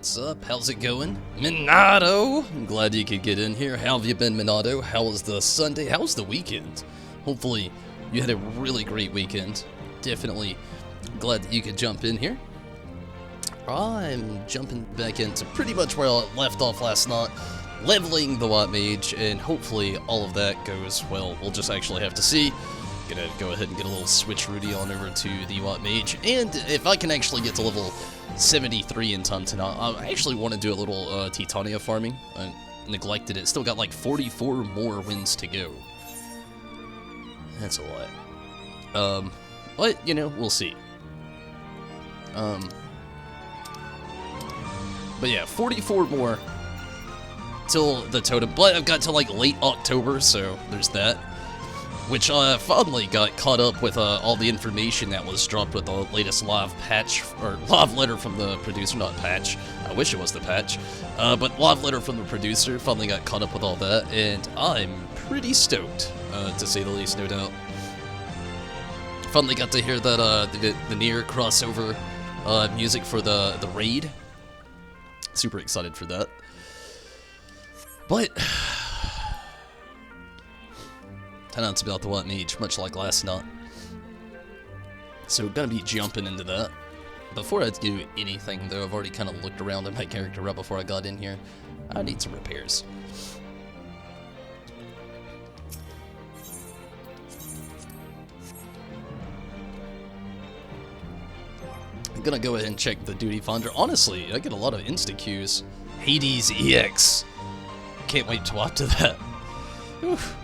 What's up? How's it going? Minato! I'm glad you could get in here. How have you been, Minato? How was the Sunday? How was the weekend? Hopefully, you had a really great weekend. Definitely glad that you could jump in here. I'm jumping back into pretty much where I left off last night, leveling the White Mage, and hopefully all of that goes well. We'll just actually have to see. Gonna go ahead and get a little switch Rudy on over to the White Mage, and if I can actually get to level 73 in time tonight, I actually want to do a little Titania farming. I neglected it. Still got like 44 more wins to go. That's a lot. But, you know, we'll see. But yeah, 44 more till the totem. But I've got to like late October, so there's that. Which I finally got caught up with all the information that was dropped with the latest live patch, or live letter from the producer, not patch. I wish it was the patch. But live letter from the producer, finally got caught up with all that, and I'm pretty stoked, to say the least, no doubt. Finally got to hear that the near crossover music for the raid. Super excited for that. But tonight's about the White Mage, much like last night. So gonna be jumping into that. Before I do anything though, I've already kind of looked around at my character right before I got in here. I need some repairs. I'm gonna go ahead and check the duty finder. Honestly, I get a lot of insta queues. Hades EX. Can't wait to watch that. Oof.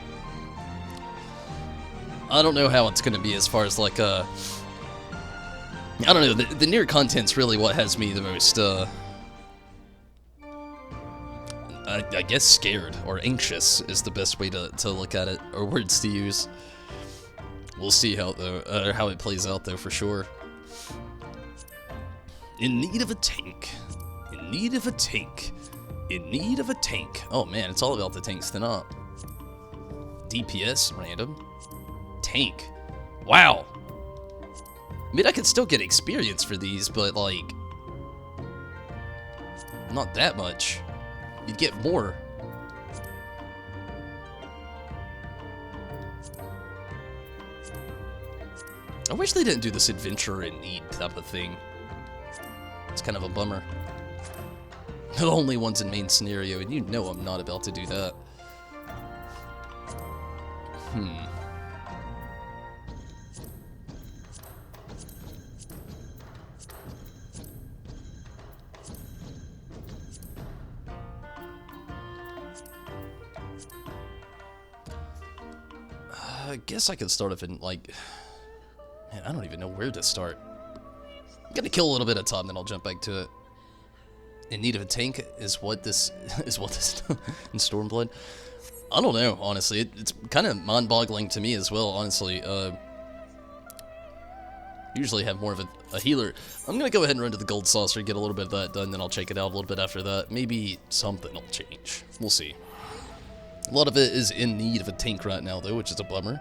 I don't know how it's going to be as far as, like, I don't know, the near content's really what has me the most, I guess scared, or anxious is the best way to look at it, or words to use. We'll see how, though, how it plays out, though, for sure. In need of a tank. In need of a tank. In need of a tank. Oh, man, it's all about the tanks tonight. DPS, random. Tank. Wow. I mean, I could still get experience for these, but, like, not that much. You'd get more. I wish they didn't do this adventure in need type of thing. It's kind of a bummer. The only ones in main scenario, and you know I'm not about to do that. I guess I could start off in, like, man, I don't even know where to start. I'm gonna kill a little bit of time, then I'll jump back to it. In need of a tank is what this is in Stormblood. I don't know, honestly. It's kind of mind-boggling to me as well, honestly. Usually have more of a healer. I'm gonna go ahead and run to the gold saucer, get a little bit of that done, then I'll check it out a little bit after that. Maybe something will change. We'll see. A lot of it is in need of a tank right now, though, which is a bummer.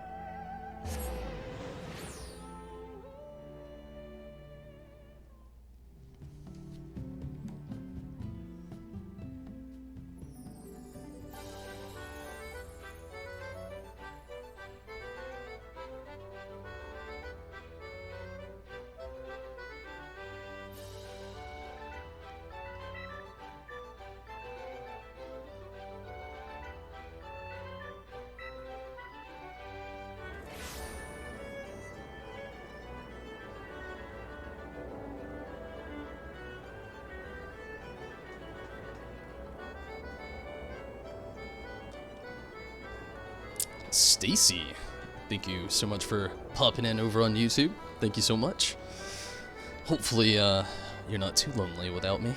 Stacy, thank you so much for popping in over on YouTube. Thank you so much. Hopefully, you're not too lonely without me.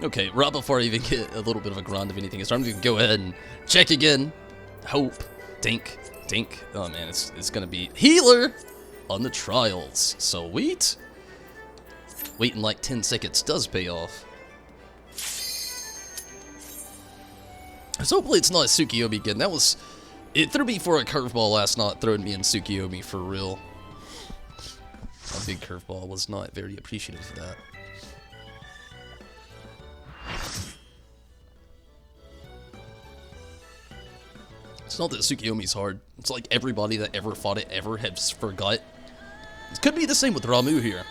Okay, right before I even get a little bit of a grind of anything, so I'm gonna go ahead and check again. Hope, tank. Oh man, it's gonna be healer on the trials. Sweet. Waiting like 10 seconds does pay off. So hopefully it's not Tsukiyomi again. That was... It threw me for a curveball last night, throwing me in Tsukiyomi for real. a big curveball. Was not very appreciative of that. It's not that Tsukiyomi's hard. It's like everybody that ever fought it ever has forgot. It could be the same with Ramu here.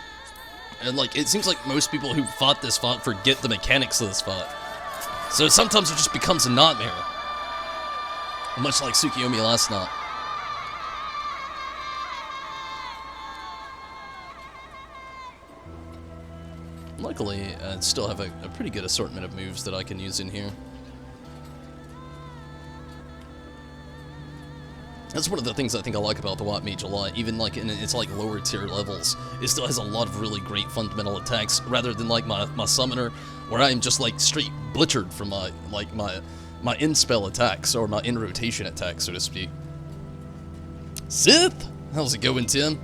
And like, it seems like most people who fought this fight forget the mechanics of this fight. So sometimes it just becomes a nightmare. Much like Tsukiyomi last night. Luckily, I still have a pretty good assortment of moves that I can use in here. That's one of the things I think I like about the White Mage a lot. Even like in its like lower tier levels, it still has a lot of really great fundamental attacks, rather than like my summoner, where I'm just like straight butchered from my in spell attacks or my in rotation attacks, so to speak. Sith, how's it going, Tim?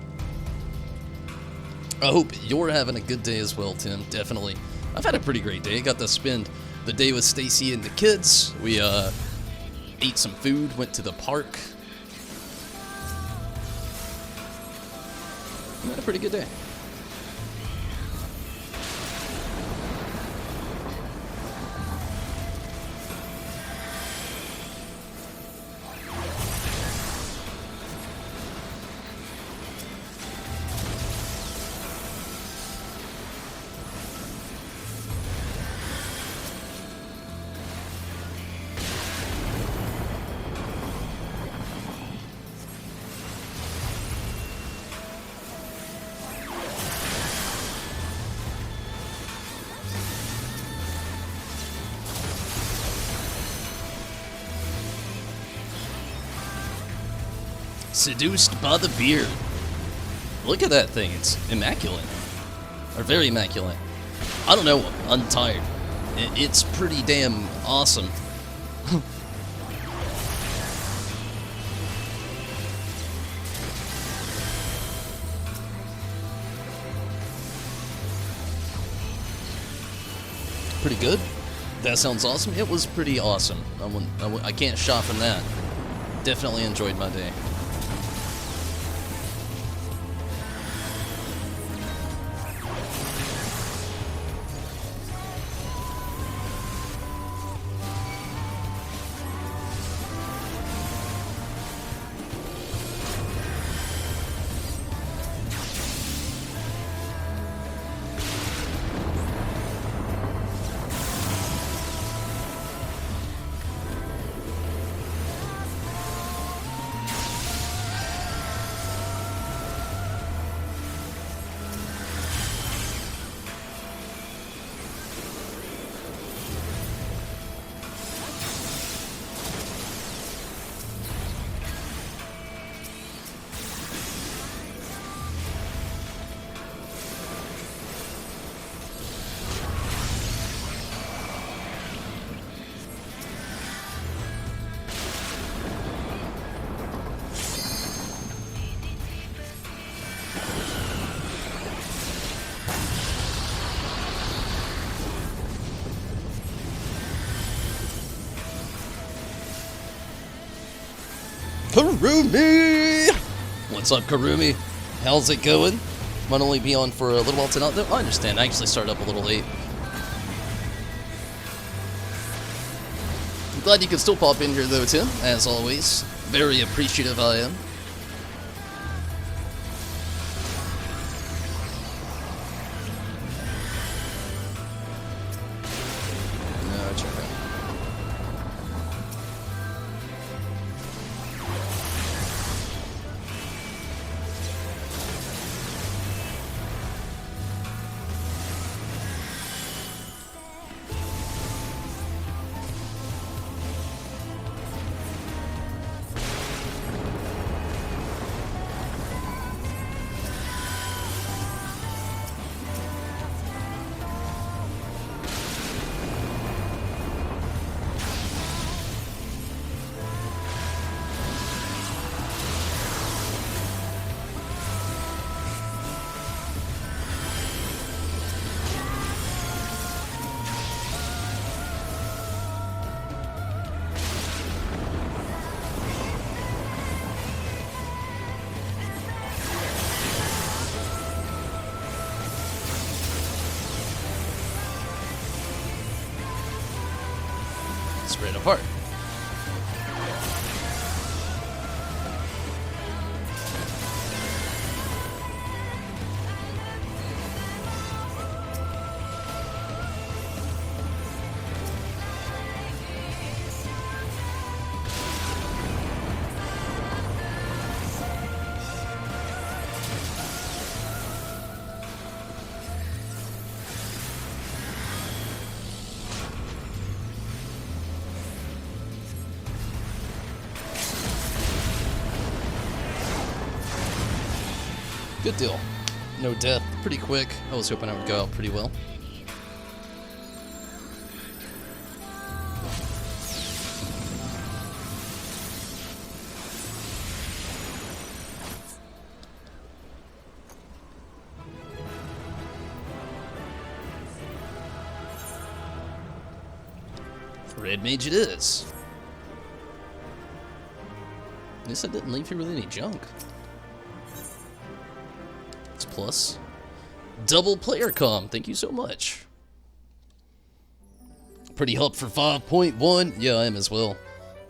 I hope you're having a good day as well, Tim. Definitely. I've had a pretty great day. I got to spend the day with Stacy and the kids. We ate some food, went to the park. I had a pretty good day. Seduced by the beard. Look at that thing. It's immaculate. Or very immaculate. I don't know. I'm tired. It's pretty damn awesome. Pretty good. That sounds awesome. It was pretty awesome. I can't shop from that. Definitely enjoyed my day. Karumi! What's up, Karumi? How's it going? Might only be on for a little while tonight. I understand. I actually started up a little late. I'm glad you can still pop in here, though, Tim. As always. Very appreciative I am. No, check out. spread apart. Good deal. No death. Pretty quick. I was hoping I would go out pretty well. Red mage it is. At least I didn't leave here with any junk. It's plus. Double player comm. Thank you so much. Pretty hyped for 5.1. Yeah, I am as well.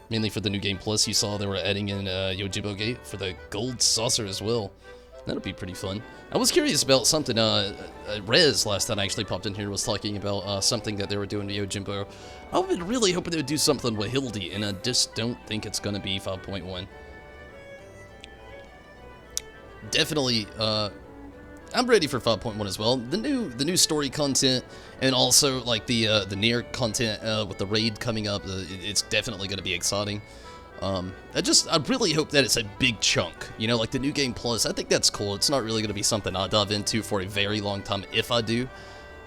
Mainly for the new game plus. You saw they were adding in Yojimbo Gate for the gold saucer as well. That'll be pretty fun. I was curious about something. Rez last time I actually popped in here was talking about something that they were doing to Yojimbo. I was really hoping they would do something with Hildy, and I just don't think it's gonna be 5.1. Definitely, I'm ready for 5.1 as well. The new story content, and also like the near content with the raid coming up. It's definitely gonna be exciting. I really hope that it's a big chunk, you know, like the new game plus. I think that's cool. It's not really going to be something I dive into for a very long time if I do.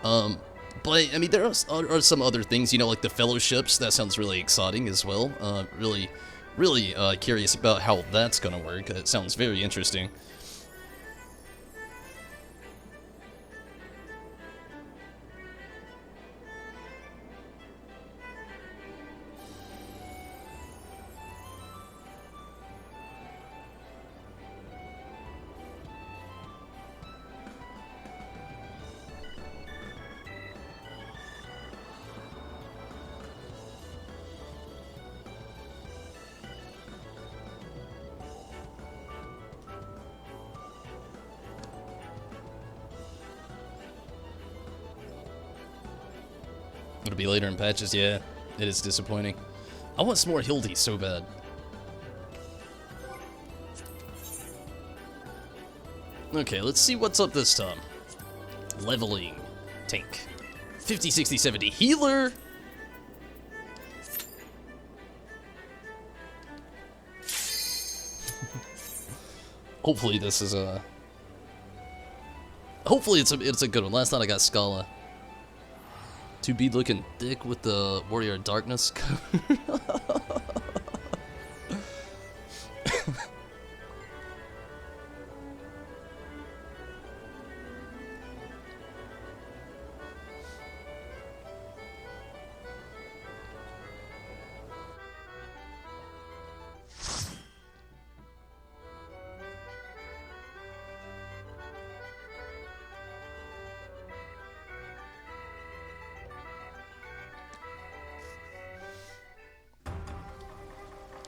But I mean, there are some other things, you know, like the fellowships. That sounds really exciting as well. Really curious about how that's going to work. It sounds very interesting. It'll be later in patches, yeah. It is disappointing. I want some more Hildy so bad. Okay, let's see what's up this time. Leveling. Tank. 50, 60, 70. Healer! Hopefully this is a... Hopefully it's a good one. Last night I got Scala. To be looking thick with the Warrior of Darkness.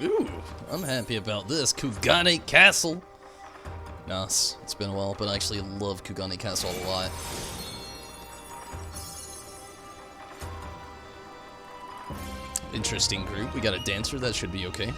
Ooh, I'm happy about this. Kugane Castle. Nice. It's been a while, but I actually love Kugane Castle a lot. Interesting group. We got a dancer. That should be okay.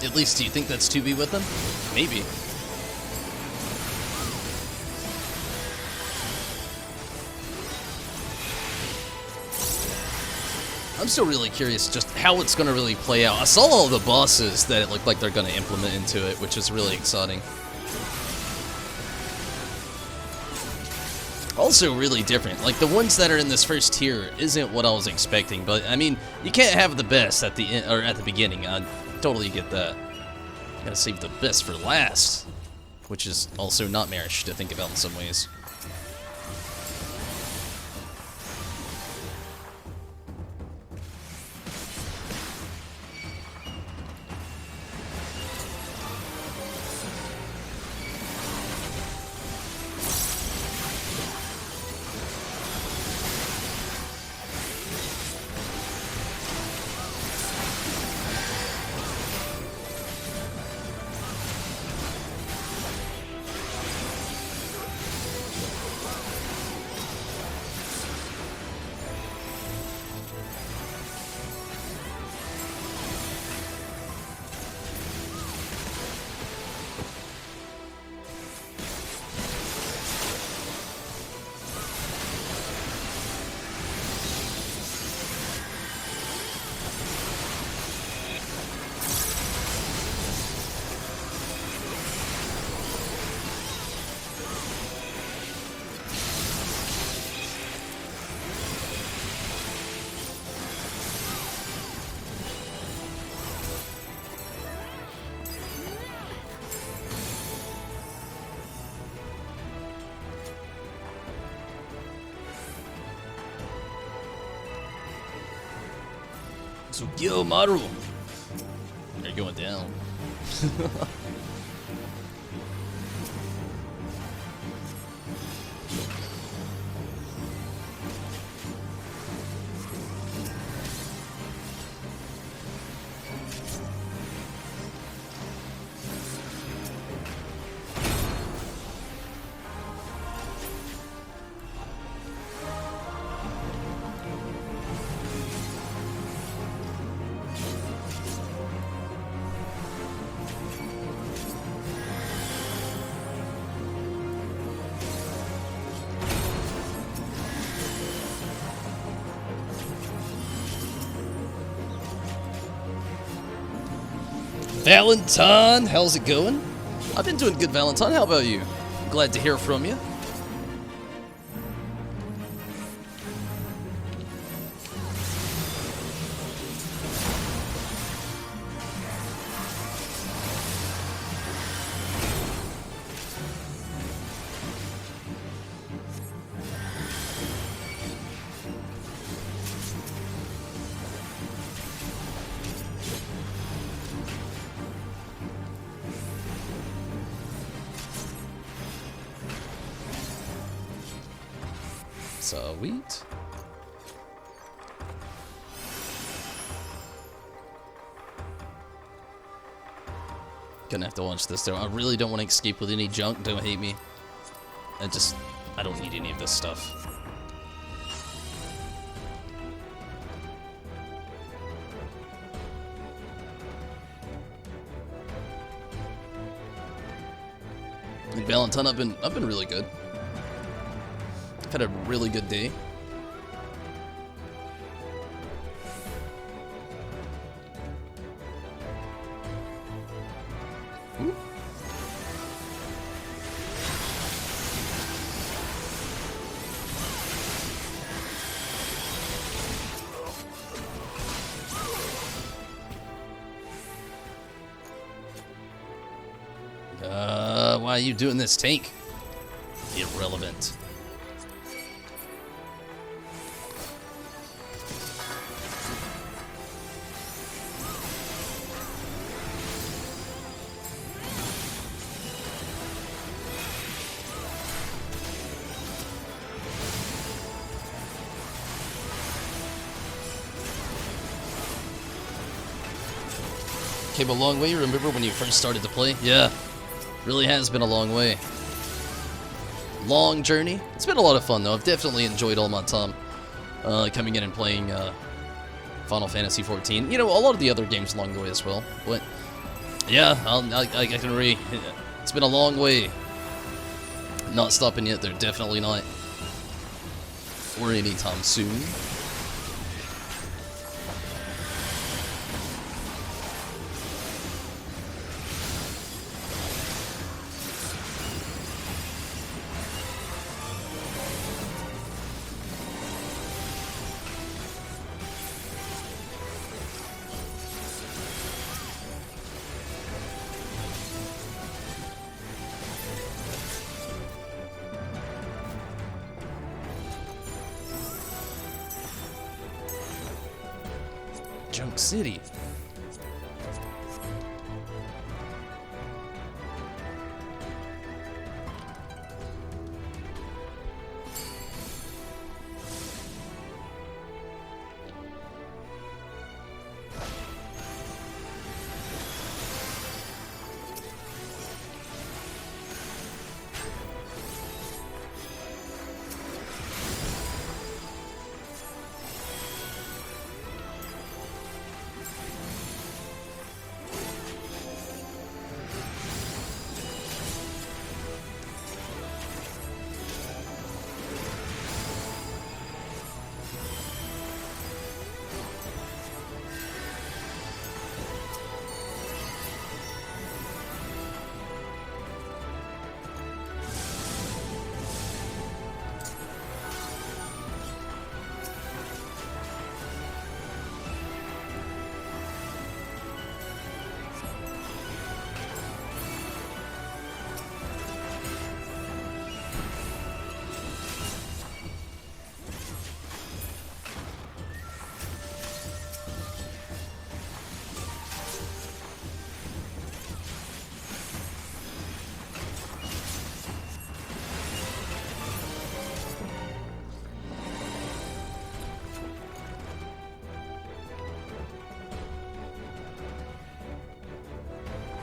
At least, do you think that's 2B with him? Maybe. I'm still really curious just how it's going to really play out. I saw all the bosses that it looked like they're going to implement into it, which is really exciting. Also really different. Like, the ones that are in this first tier isn't what I was expecting, but, I mean, you can't have the best at the end, or at the beginning. I totally get that. You gotta save the best for last, which is also nightmarish to think about in some ways. Yo, Maru! You're going down. Valentine, how's it going? I've been doing good, Valentine. How about you? Glad to hear from you. Sweet. Gonna have to watch this though. I really don't want to escape with any junk. Don't hate me. I don't need any of this stuff. And Valentine, I've been really good. I've had a really good day. Ooh. Why are you doing this, tank? Irrelevant. Came a long way, remember when you first started to play? Yeah, really has been a long way. Long journey. It's been a lot of fun though. I've definitely enjoyed all my time coming in and playing Final Fantasy XIV. You know, a lot of the other games along the way as well. But Yeah, I can agree. It's been a long way. Not stopping yet, they're definitely not. Or anytime soon. Junk City.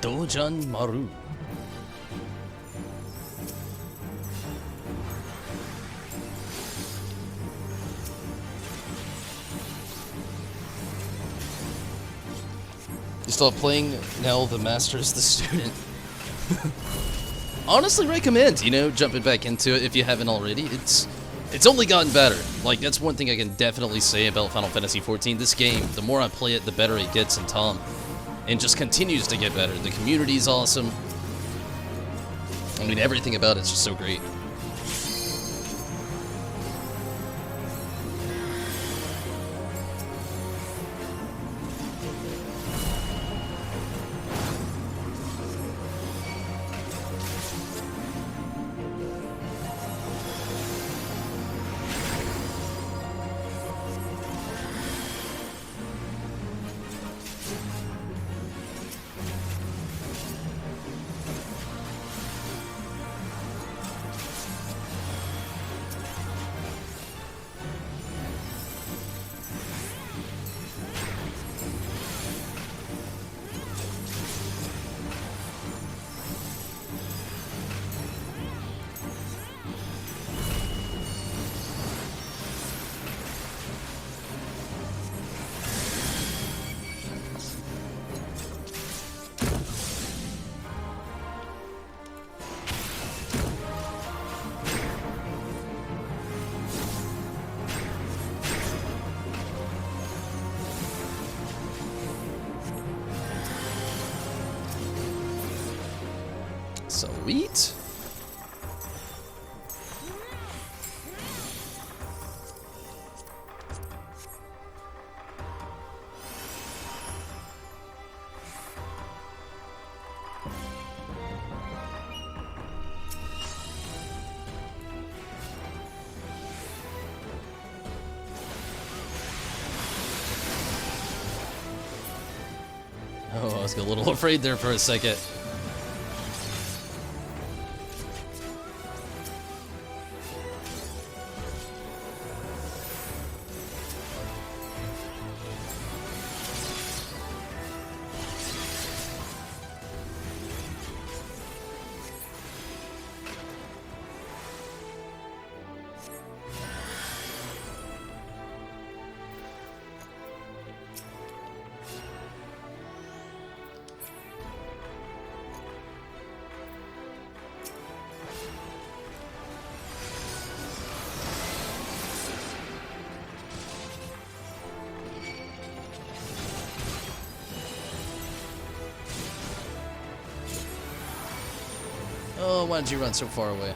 Dojan Maru. You stop playing now the master is the student. Honestly recommend, you know, jumping back into it if you haven't already. It's only gotten better. Like, that's one thing I can definitely say about Final Fantasy XIV. This game, the more I play it, the better it gets in Tom. And just continues to get better. The community's awesome. I mean, everything about it's just so great. Sweet. Oh, I was a little afraid there for a second. Oh, why did you run so far away?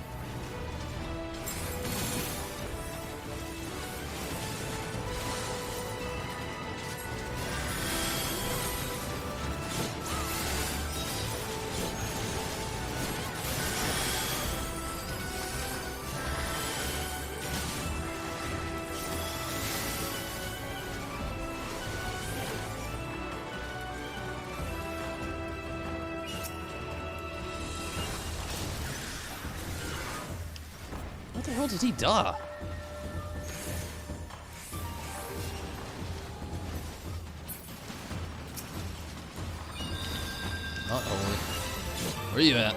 What the hell did he die? Not holy. Where you at?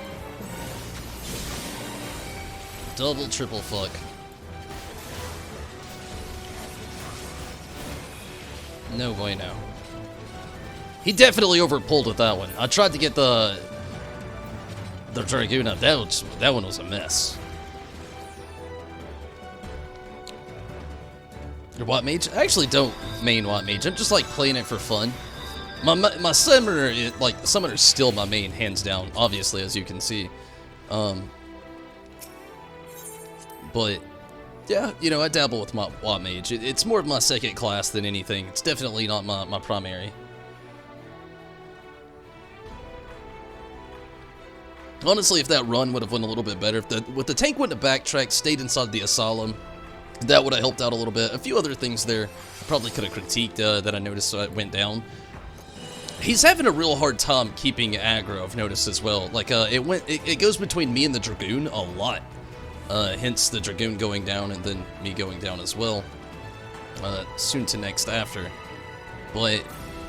Double, triple fuck. No bueno. He definitely overpulled with that one. I tried to get the Dragoon up. That one was a mess. Your Watt Mage? I actually don't main Watt Mage. I'm just like playing it for fun. My summoner, summoner's still my main, hands down. Obviously, as you can see. But yeah, you know, I dabble with my Watt Mage. It's more of my second class than anything. It's definitely not my primary. Honestly, if that run would have went a little bit better, if the tank wouldn't have backtracked, stayed inside the Asylum, that would have helped out a little bit. A few other things there I probably could have critiqued that I noticed went down. He's having a real hard time keeping aggro, I've noticed as well. Like, it goes between me and the Dragoon a lot. Hence the Dragoon going down and then me going down as well. Soon to next after. But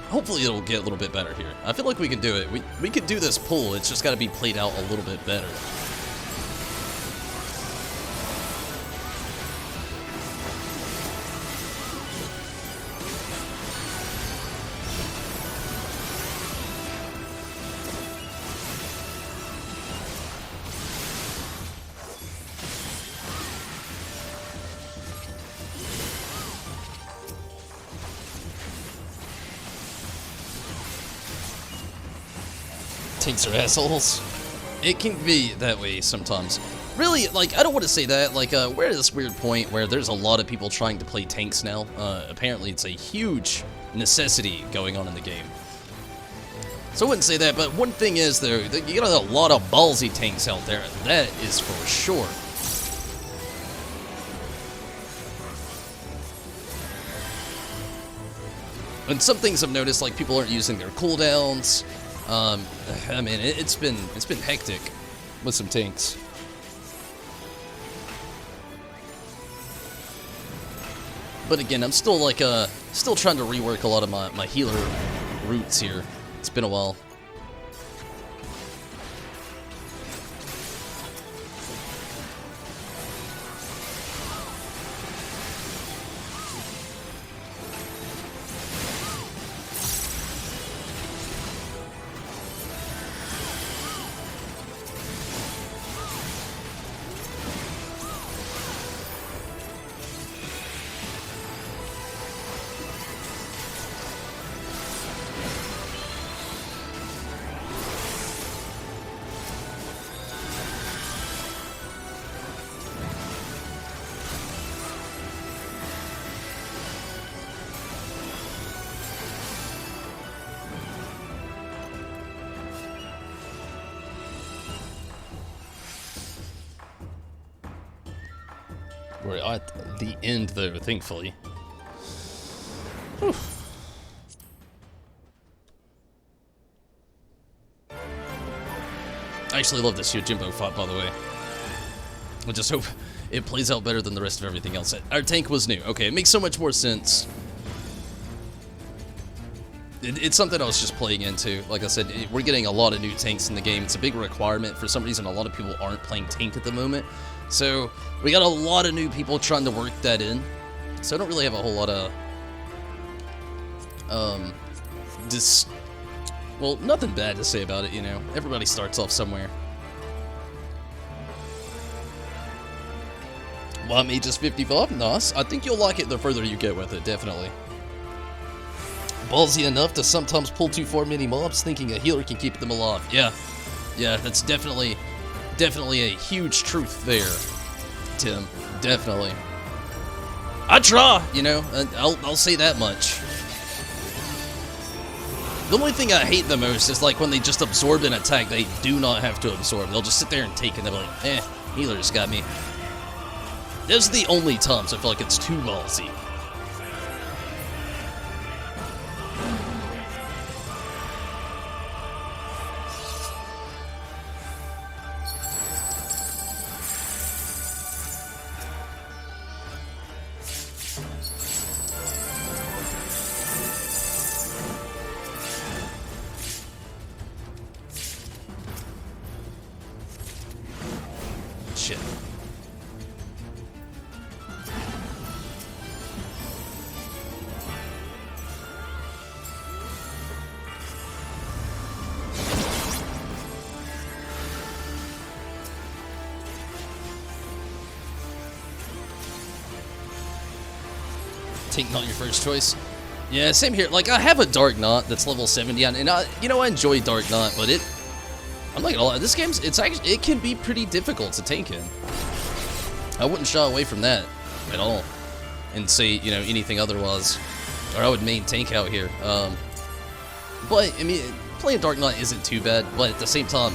hopefully it'll get a little bit better here. I feel like we can do it. We could do this pull. It's just got to be played out a little bit better. Tanks are assholes. It can be that way sometimes. Really, like, I don't want to say that. Like, we're at this weird point where there's a lot of people trying to play tanks now. Apparently, it's a huge necessity going on in the game. So I wouldn't say that, but one thing is, though, that you got a lot of ballsy tanks out there. That is for sure. And some things I've noticed, like, people aren't using their cooldowns. I mean, it's been hectic with some tanks. But again, I'm still like still trying to rework a lot of my healer routes here. It's been a while. We're at the end, though, thankfully. Whew. I actually love this Yojimbo fight, by the way. I just hope it plays out better than the rest of everything else. Our tank was new. Okay, it makes so much more sense. It's something I was just playing into. Like I said, we're getting a lot of new tanks in the game. It's a big requirement. For some reason, a lot of people aren't playing tank at the moment. So we got a lot of new people trying to work that in. So I don't really have a whole lot of well, nothing bad to say about it, you know. Everybody starts off somewhere. Watt Mage is 55. Nice. I think you'll like it the further you get with it, definitely. Ballsy enough to sometimes pull too far many mobs thinking a healer can keep them alive. Yeah, that's definitely Definitely a huge truth there, Tim. Definitely. I try, you know. I'll say that much. The only thing I hate the most is like when they just absorb an attack they do not have to absorb. They'll just sit there and take it. They're like, healer just got me. Those are the only times I feel like it's too ballsy. Shit. Tank not your first choice. Yeah, same here. Like, I have a Dark Knot that's level 70, and I enjoy Dark Knot, but I'm not gonna lie, this game's, it can be pretty difficult to tank in. I wouldn't shy away from that at all and say, anything otherwise, or I would main tank out here. But, I mean, playing Dark Knight isn't too bad, but at the same time,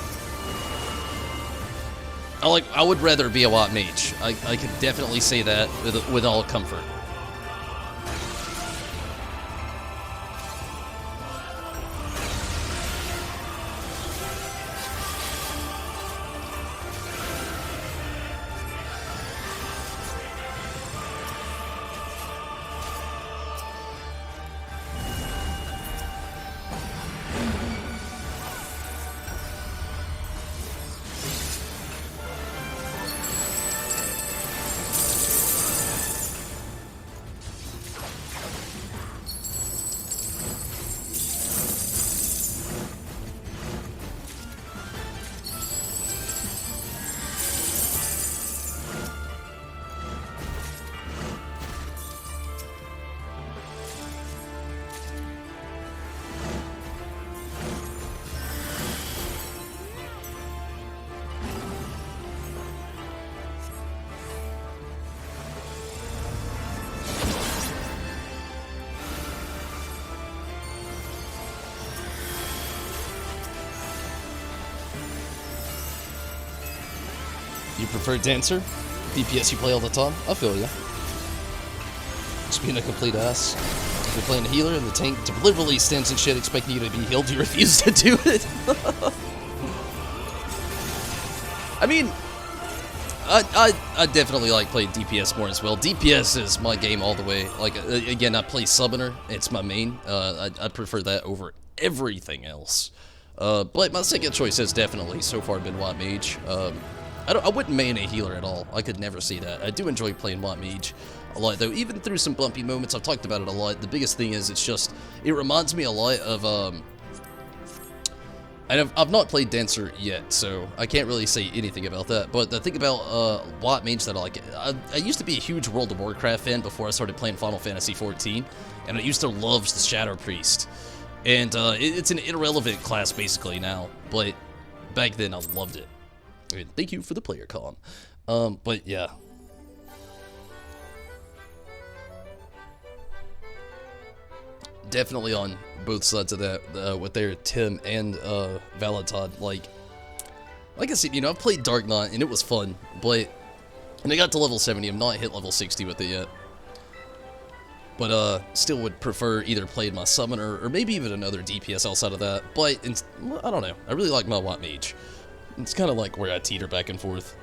I would rather be a White Mage. I could definitely say that with all comfort. You prefer Dancer? DPS you play all the time? I feel ya. Just being a complete ass. You're playing a healer and the tank deliberately stands and shit expecting you to be healed, you refuse to do it. I mean, I definitely like playing DPS more as well. DPS is my game all the way. Like, again, I play Summoner. It's my main. I prefer that over everything else. But my second choice has definitely so far been White Mage. I wouldn't main a healer at all. I could never see that. I do enjoy playing White Mage a lot, though. Even through some bumpy moments, I've talked about it a lot. The biggest thing is it reminds me a lot of, and I've not played Dancer yet, so I can't really say anything about that. But the thing about White Mage that I like, I used to be a huge World of Warcraft fan before I started playing Final Fantasy XIV, and I used to love the Shadow Priest. And it's an irrelevant class basically now, but back then I loved it. I mean, thank you for the player con. But yeah. Definitely on both sides of that, with their Tim and Valentine. Like I said, I've played Dark Knight and it was fun, but when I got to level 70, I'm not hit level 60 with it yet. But still would prefer either playing my Summoner or maybe even another DPS outside of that. But I don't know. I really like my White Mage. It's kind of like where I teeter back and forth.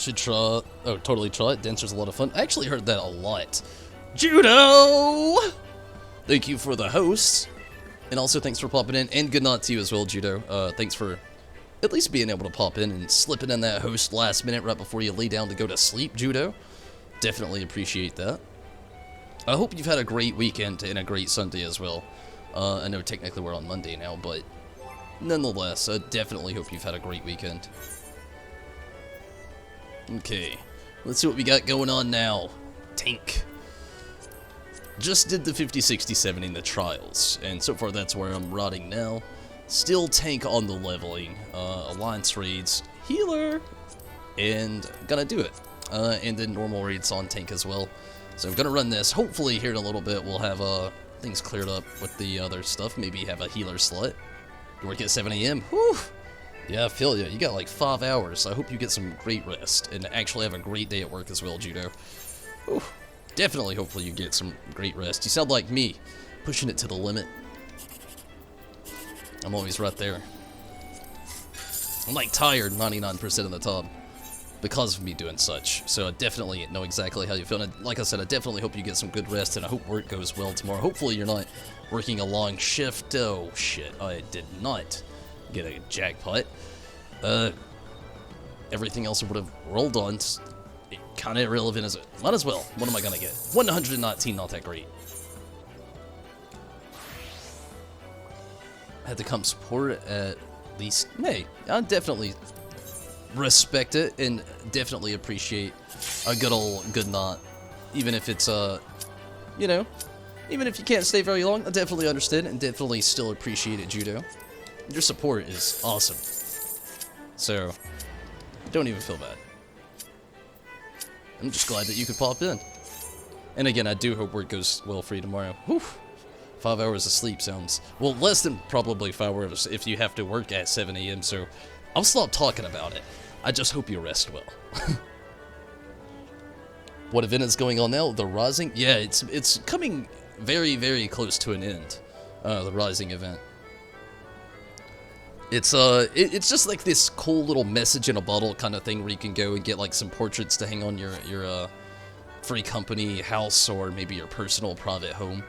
Should try. Oh, totally try it. Dancer's a lot of fun. I actually heard that a lot. Judo! Thank you for the host. And also thanks for popping in. And good night to you as well, Judo. Thanks for at least being able to pop in and slipping in that host last minute right before you lay down to go to sleep, Judo. Definitely appreciate that. I hope you've had a great weekend and a great Sunday as well. I know technically we're on Monday now, but nonetheless, I definitely hope you've had a great weekend. Okay, let's see what we got going on now. Tank. Just did the 50, 60, 70 in the trials, and so far that's where I'm rotting now. Still tank on the leveling, alliance raids, healer, and gonna do it. And then normal raids on tank as well. So I'm gonna run this. Hopefully here in a little bit we'll have things cleared up with the other stuff. Maybe have a healer slot. You work at 7 AM. Whew. Yeah, I feel you. You got like 5 hours. I hope you get some great rest and actually have a great day at work as well, Judo. Whew. Definitely, hopefully you get some great rest. You sound like me, pushing it to the limit. I'm always right there. I'm like tired 99% of the time because of me doing such. So I definitely know exactly how you feel. And like I said, I definitely hope you get some good rest, and I hope work goes well tomorrow. Hopefully you're not working a long shift. Oh shit, I did not get a jackpot. Everything else I would have rolled on, kind of irrelevant as it. Might as well. What am I gonna get? 119, not that great. Had to come support at least. Hey, I definitely respect it and definitely appreciate a good knot, even if it's you know, even if you can't stay very long. I definitely understand and definitely still appreciate it, Judo. Your support is awesome, so don't even feel bad. I'm just glad that you could pop in. And again, I do hope work goes well for you tomorrow. Whew. 5 hours of sleep sounds, well, less than probably 5 hours if you have to work at 7 AM, so I'll stop talking about it. I just hope you rest well. What event is going on now? The Rising? Yeah, it's coming very, very close to an end. The Rising event. It's just like this cool little message in a bottle kind of thing where you can go and get like some portraits to hang on your free company house or maybe your personal private home.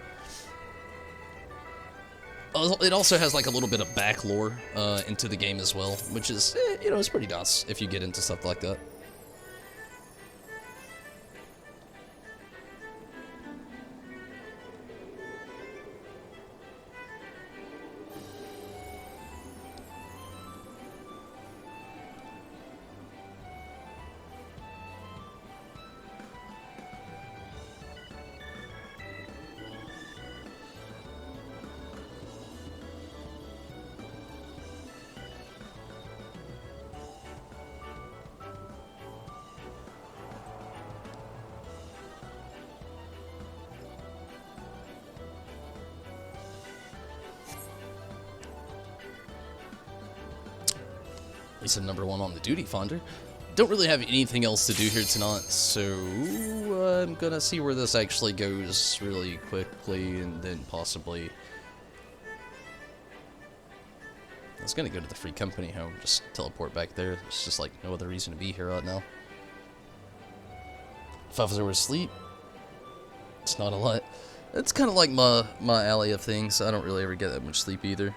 It also has like a little bit of back lore into the game as well, which is, you know, it's pretty nice if you get into stuff like that. At least I'm #1 on the duty finder. Don't really have anything else to do here tonight, so I'm gonna see where this actually goes really quickly, and then possibly I was gonna go to the free company home, just teleport back there. There's just like no other reason to be here right now. 5 hours sleep. It's not a lot. It's kind of like my alley of things. I don't really ever get that much sleep either.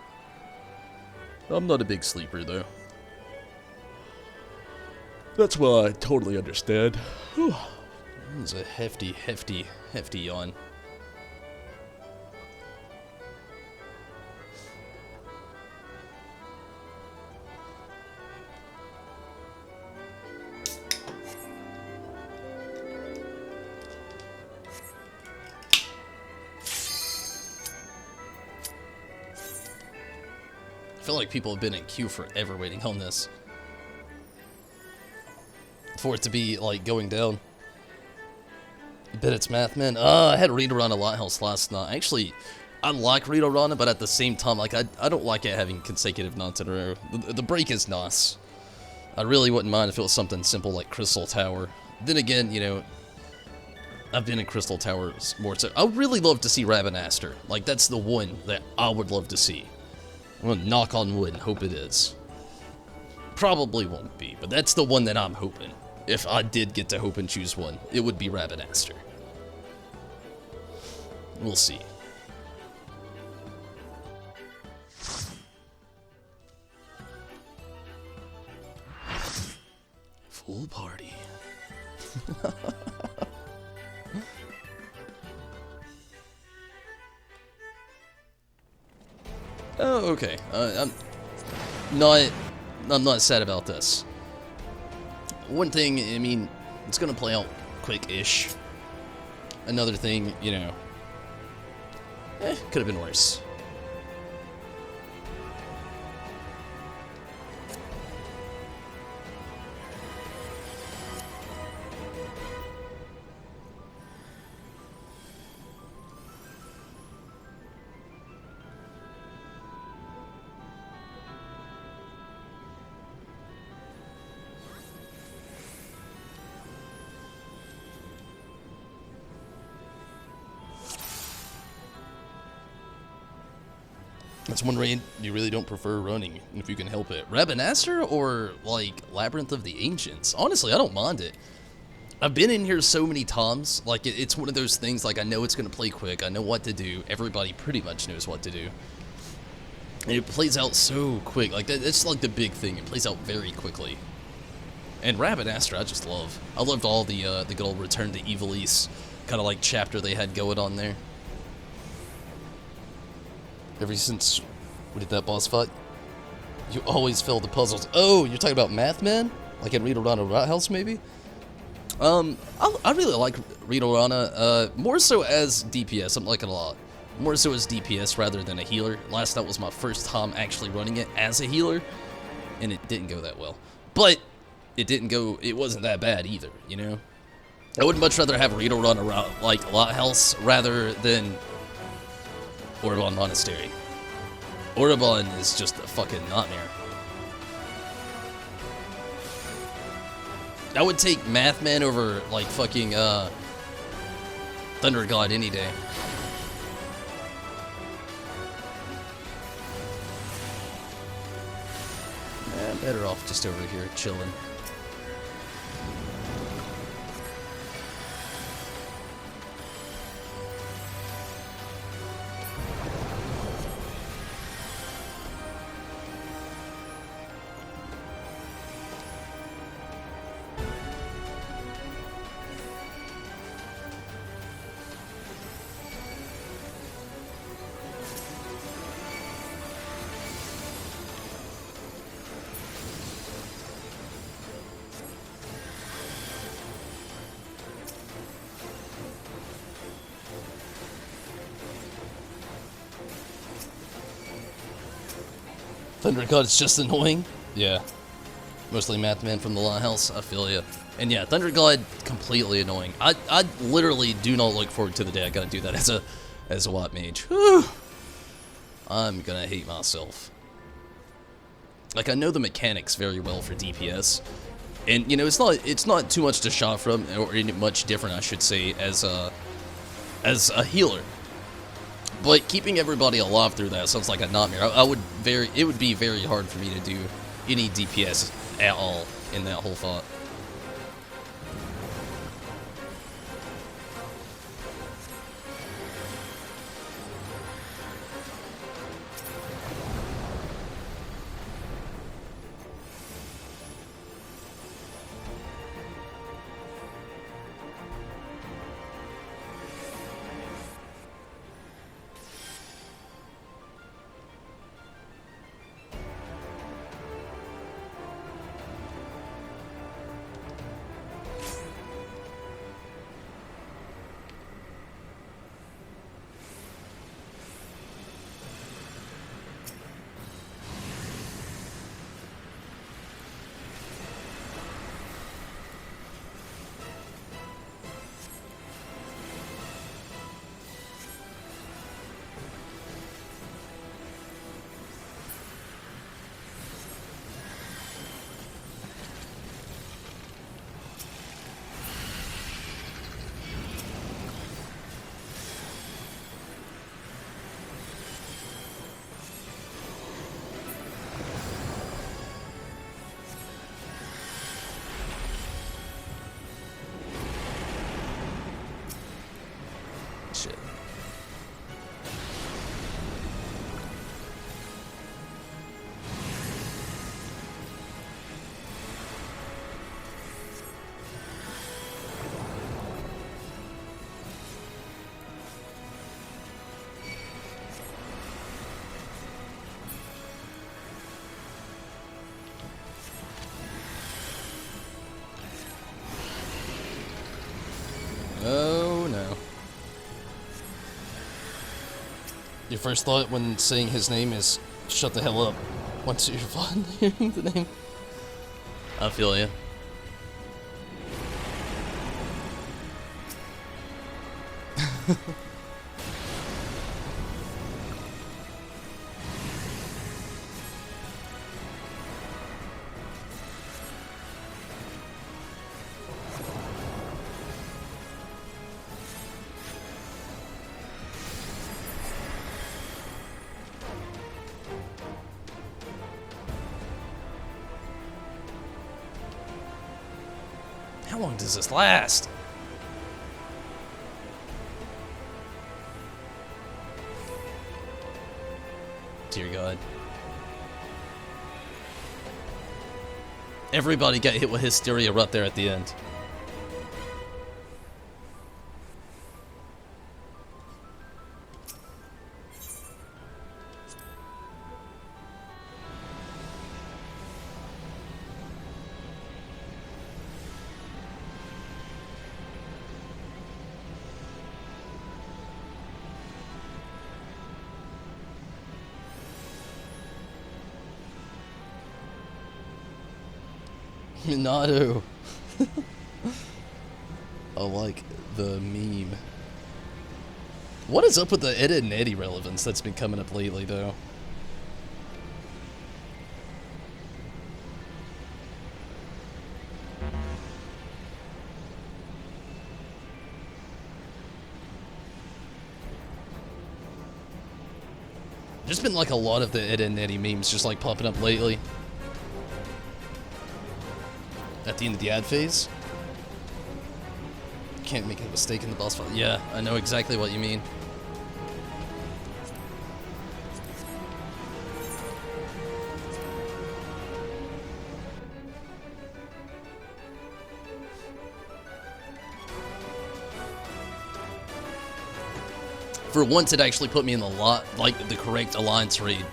I'm not a big sleeper though. That's why I totally understand. Whew. That was a hefty yawn. I feel like people have been in queue forever waiting on this. For it to be, like, going down. I bet it's math, man. I had Rita run a Lighthouse last night. Actually, I like Rita Rana, but at the same time, like, I don't like it having consecutive nights in a row. The break is nice. I really wouldn't mind if it was something simple like Crystal Tower. Then again, you know, I've been in Crystal Tower more, so I would really love to see Ravenaster. Like, that's the one that I would love to see. I'm gonna knock on wood and hope it is. Probably won't be, but that's the one that I'm hoping. if I did get to hope and choose one, it would be Rabinaster. We'll see. Full party. Oh, okay. I'm not sad about this. One thing, I mean, it's gonna play out quick-ish. Another thing, you know, could have been worse. That's one raid you really don't prefer running, if you can help it. Rabinaster or, like, Labyrinth of the Ancients? Honestly, I don't mind it. I've been in here so many times, like, it's one of those things, like, I know it's going to play quick, I know what to do, everybody pretty much knows what to do. And it plays out so quick, like, that's like the big thing, it plays out very quickly. And Rabinaster, I just love. I loved all the good old Return to Ivalice kind of, like, chapter they had going on there. Ever since we did that boss fight, you always fail the puzzles. Oh, you're talking about Math Man? Like in Ridorana Routhouse, maybe? I really like Ridorana, more so as DPS, I'm liking it a lot. More so as DPS rather than a healer. Last night was my first time actually running it as a healer, and it didn't go that well. But it wasn't that bad either, you know? I would much rather have Ridorana like Routhouse rather than Oribon Monastery. Oribon is just a fucking nightmare. I would take Mathman over, like, fucking, Thunder God any day. Better off just over here chilling. Thunder God's just annoying. Yeah. Mostly Mathman from the Lighthouse, I feel ya. And yeah, Thunder God, completely annoying. I literally do not look forward to the day I gotta do that as a White Mage. Whew. I'm gonna hate myself. Like, I know the mechanics very well for DPS. And, you know, it's not too much to shy from, or any much different, I should say, as a healer. But keeping everybody alive through that sounds like a nightmare. It would be very hard for me to do any DPS at all in that whole fight. Your first thought when saying his name is, shut the hell up. Once you're fun hearing the name. I feel you. How long does this last? Dear God. Everybody got hit with hysteria right there at the end. Minato. I like the meme. What is up with the Ed and Eddie relevance that's been coming up lately, though? There's been like a lot of the Ed and Eddie memes just like popping up lately. At the end of the ad phase. Can't make a mistake in the boss fight. Yeah, I know exactly what you mean. For once, it actually put me in the correct alliance read.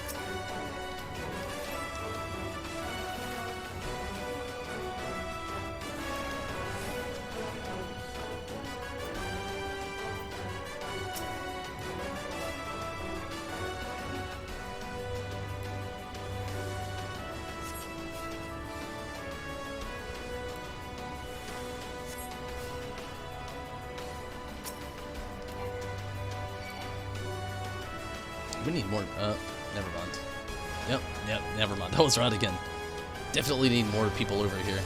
We need more, never mind. Yep, never mind. That was right again. Definitely need more people over here.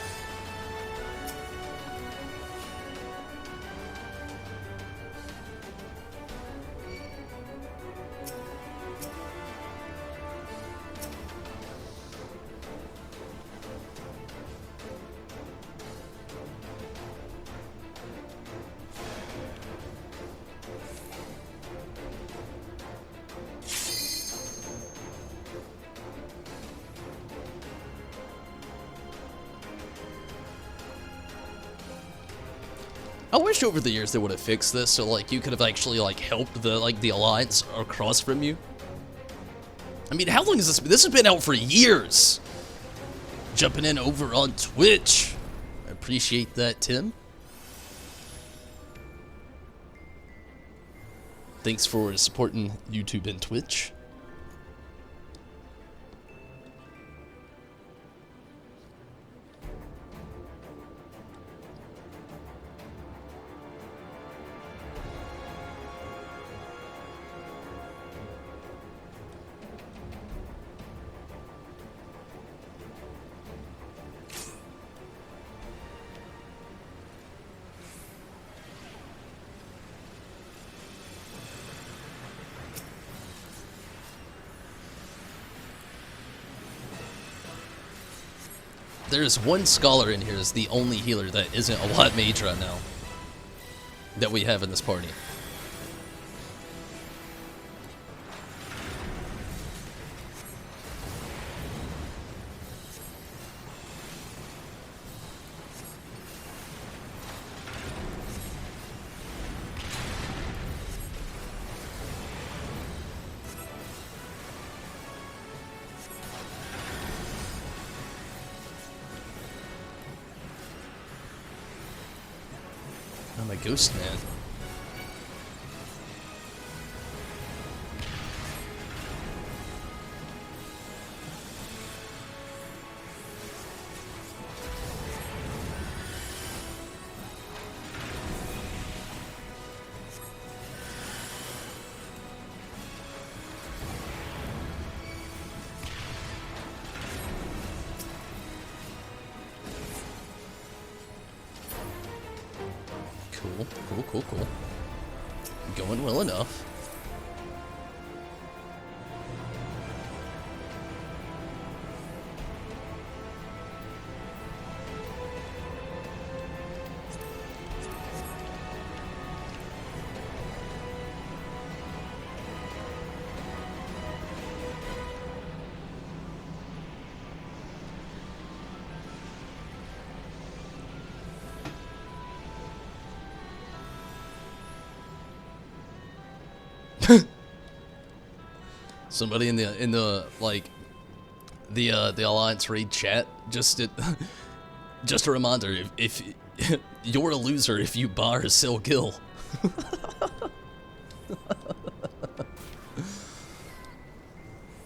I wish over the years they would have fixed this so like you could have actually like helped the alliance across from you. I mean, how long has this been? This has been out for years. Jumping in over on Twitch. I appreciate that, Tim. Thanks for supporting YouTube and Twitch. There's one scholar in here that's the only healer that isn't a lot mage right now that we have in this party. I'm a ghost man. Cool, cool, cool, cool. Going well enough. Somebody in the like the Alliance raid chat just a reminder, if you're a loser if you buy or sell Gil.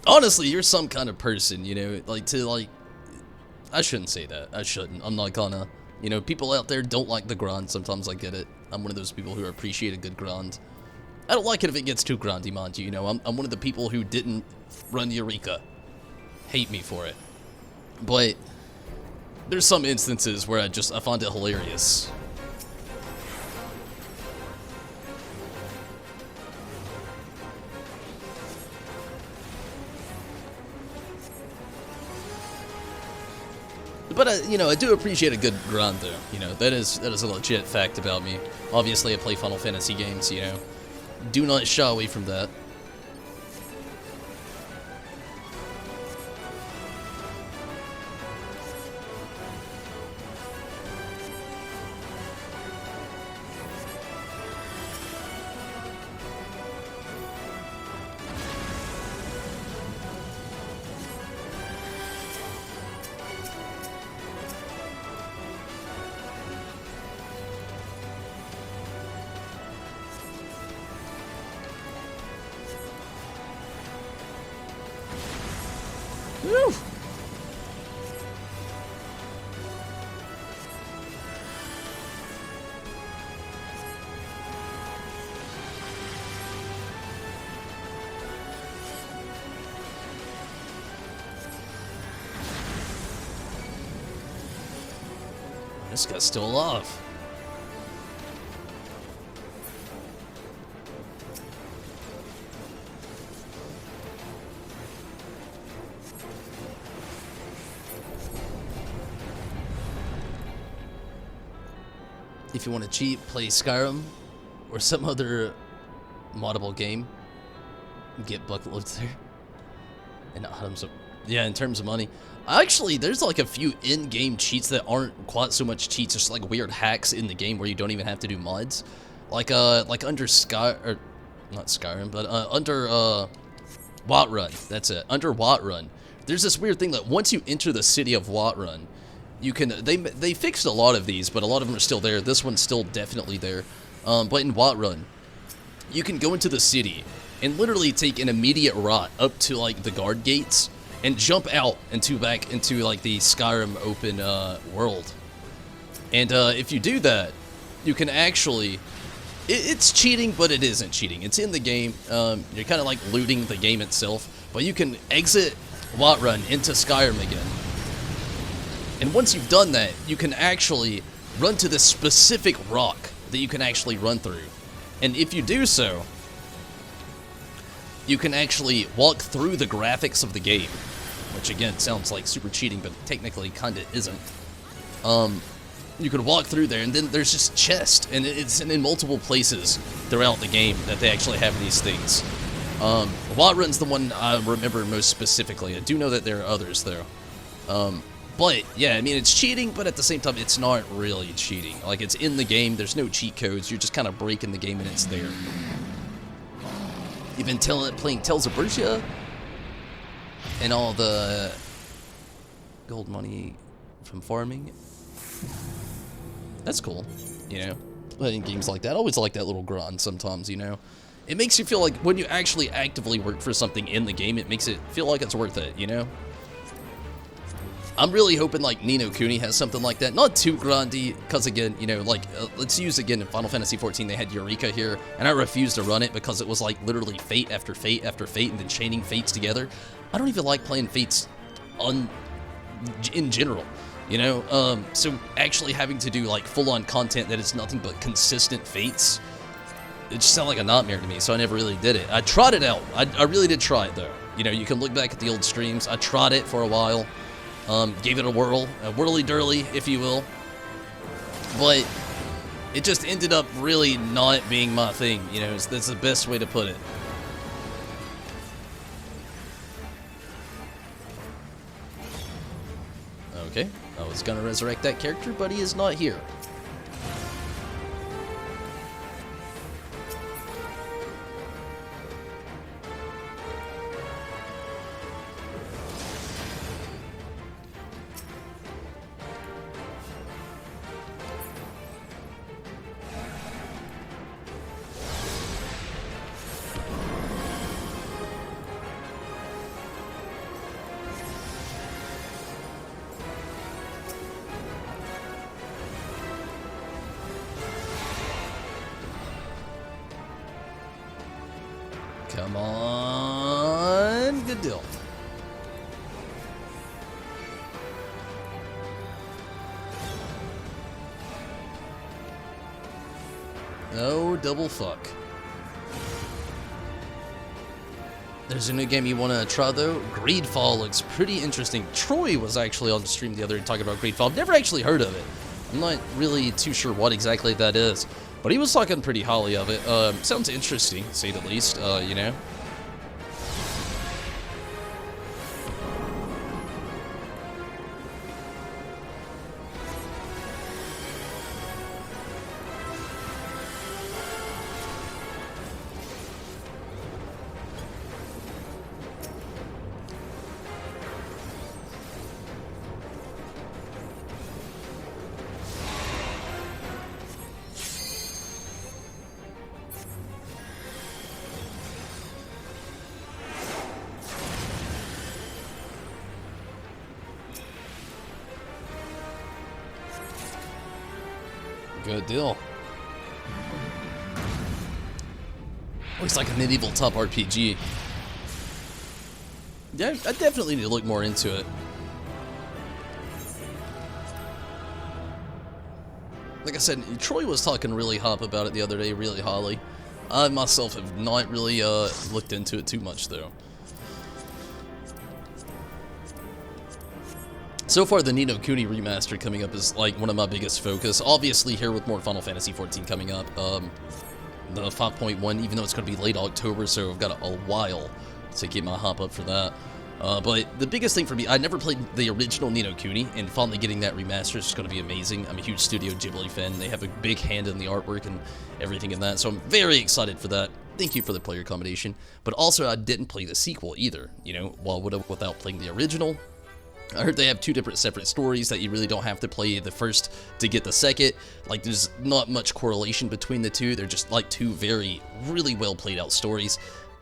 Honestly, you're some kind of person, you know, I shouldn't say that. I shouldn't. I'm not gonna. You know, people out there don't like the grind. Sometimes I get it. I'm one of those people who appreciate a good grind. I don't like it if it gets too grindy, mind you. You know, I'm one of the people who didn't run Eureka. Hate me for it. But there's some instances where I find it hilarious. But you know, I do appreciate a good grind, though. You know, that is a legit fact about me. Obviously, I play Final Fantasy games. You know, do not shy away from that. Woo! This guy's still alive. If you want to cheat, play Skyrim or some other moddable game. Get bucket loads there. And items. Yeah, in terms of money. Actually, there's like a few in-game cheats that aren't quite so much cheats, just like weird hacks in the game where you don't even have to do mods. Like under not Skyrim, but under Whiterun. That's it. Under Whiterun, there's this weird thing that once you enter the city of Whiterun, you can they fixed a lot of these, but a lot of them are still there. This one's still definitely there. But in Whiterun, you can go into the city and literally take an immediate right up to like the guard gates and jump out back into like the Skyrim open world. And if you do that, you can actually it's cheating, but it isn't cheating. It's in the game. You're kind of like looting the game itself, but you can exit Whiterun into Skyrim again. And once you've done that, you can actually run to this specific rock that you can actually run through. And if you do so, you can actually walk through the graphics of the game, which again sounds like super cheating, but technically kinda isn't. You could walk through there, and then there's just chests, and it's in multiple places throughout the game that they actually have these things. Whiterun's the one I remember most specifically. I do know that there are others though. But yeah, I mean, it's cheating, but at the same time, it's not really cheating. Like, it's in the game, there's no cheat codes, you're just kind of breaking the game and it's there. You've been playing Tales of Berseria and all the gold money from farming. That's cool, you know, playing games like that. I always like that little grind sometimes, you know. It makes you feel like when you actually actively work for something in the game, it makes it feel like it's worth it, you know. I'm really hoping like Ni no Kuni has something like that. Not too grindy, because again, you know, like, let's use again in Final Fantasy XIV, they had Eureka here, and I refused to run it because it was like literally fate after fate after fate, and then chaining fates together. I don't even like playing fates in general. You know, so actually having to do like full-on content that is nothing but consistent fates, it just sounded like a nightmare to me, so I never really did it. I tried it out. I really did try it, though. You know, you can look back at the old streams. I tried it for a while, gave it a whirl, a whirly-dirly, if you will. But it just ended up really not being my thing, you know, that's the best way to put it. Okay, I was gonna resurrect that character, but he is not here. Come on, good deal. No double fuck. There's a new game you want to try, though. Greedfall looks pretty interesting. Troy was actually on the stream the other day talking about Greedfall. I've never actually heard of it. I'm not really too sure what exactly that is, but he was talking pretty highly of it. Sounds interesting, to say the least, you know. Good deal. Looks like a medieval top RPG. Yeah, I definitely need to look more into it. Like I said, Troy was talking really hot about it the other day, really highly. I myself have not really looked into it too much, though. So far, the Ni no Kuni remaster coming up is like one of my biggest focus. Obviously, here with more Final Fantasy XIV coming up, the 5.1, even though it's going to be late October, so I've got a while to get my hop up for that. But the biggest thing for me, I never played the original Ni no Kuni, and finally getting that remaster is going to be amazing. I'm a huge Studio Ghibli fan. They have a big hand in the artwork and everything in that, so I'm very excited for that. Thank you for the player accommodation. But also, I didn't play the sequel either, you know, without playing the original. I heard they have two different separate stories that you really don't have to play the first to get the second. Like, there's not much correlation between the two. They're just like two really well played out stories.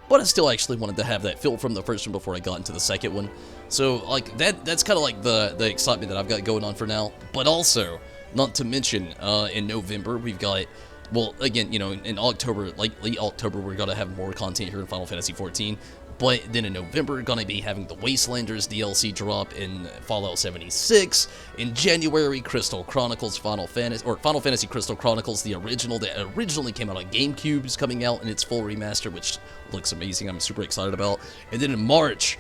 But I still actually wanted to have that feel from the first one before I got into the second one. So, like, that's kind of like the excitement that I've got going on for now. But also, not to mention, in November, we've got, well, again, you know, in October, like late October, we're going to have more content here in Final Fantasy XIV. But then in November, we're going to be having the Wastelanders DLC drop in Fallout 76. In January, Crystal Chronicles Final Fantasy Crystal Chronicles, the original that originally came out on GameCube, is coming out in its full remaster, which looks amazing. I'm super excited about. And then in March,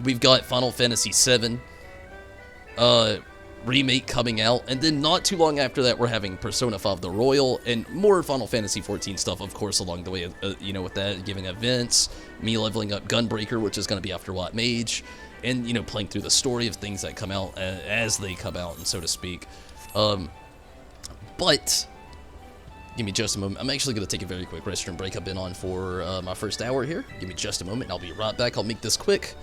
we've got Final Fantasy VII remake coming out, and then not too long after that, we're having Persona 5 The Royal, and more Final Fantasy XIV stuff, of course, along the way, you know, with that, giving events, me leveling up Gunbreaker, which is going to be after What Mage, and, you know, playing through the story of things that come out as they come out, and so to speak. But, give me just a moment. I'm actually going to take a very quick restroom break. I've been on for my first hour here. Give me just a moment, and I'll be right back. I'll make this quick.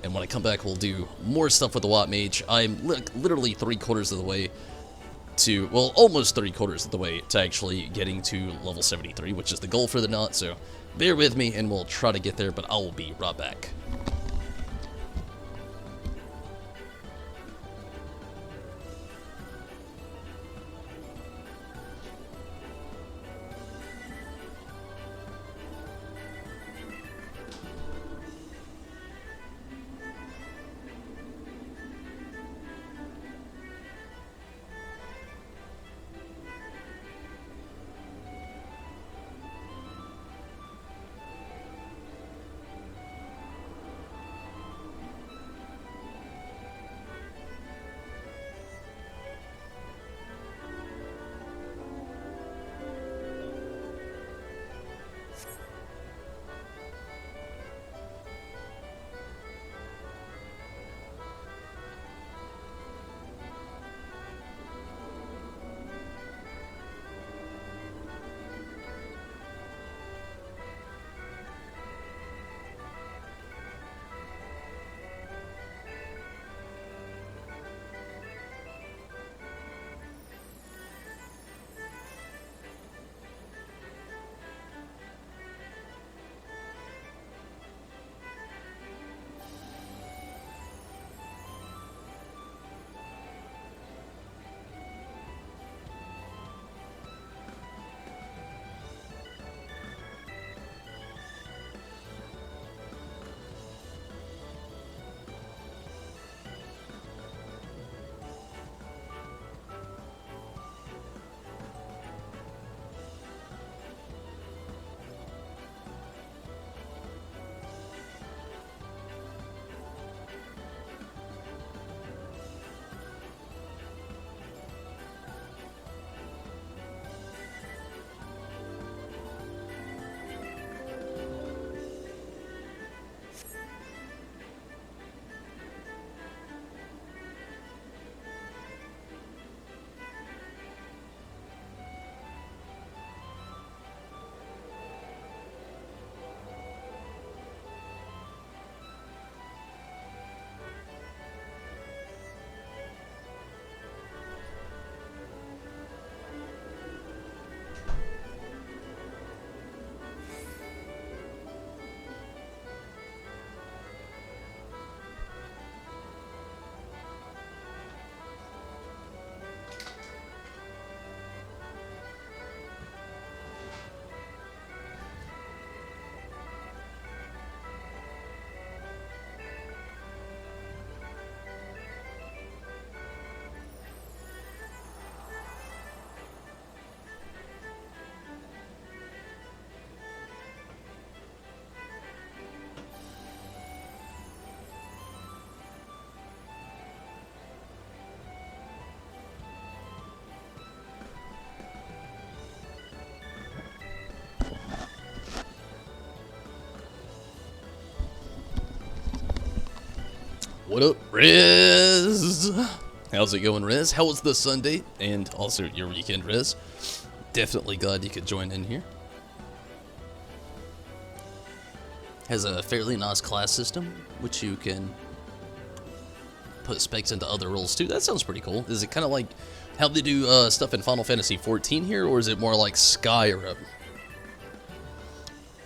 And when I come back, we'll do more stuff with the What Mage. I'm literally 3/4 of the way to, well, almost 3/4 of the way to actually getting to level 73, which is the goal for the knot. So bear with me, and we'll try to get there, but I will be right back. What up, Riz? How's it going, Riz? How was the Sunday and also your weekend, Riz? Definitely glad you could join in here. Has a fairly nice class system, which you can put specs into other roles too. That sounds pretty cool. Is it kind of like how they do stuff in Final Fantasy XIV here, or is it more like Skyrim?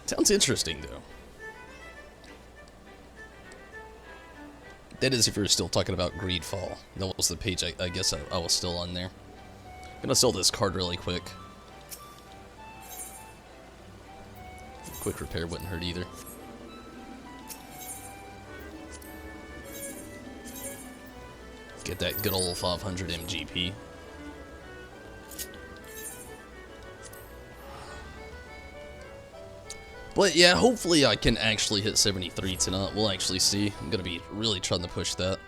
Sounds interesting, though. That is if you're still talking about Greedfall. That was the page I guess I was still on there. I'm gonna sell this card really quick. Quick repair wouldn't hurt either. Get that good old 500 MGP. But yeah, hopefully I can actually hit 73 tonight. We'll actually see. I'm gonna be really trying to push that.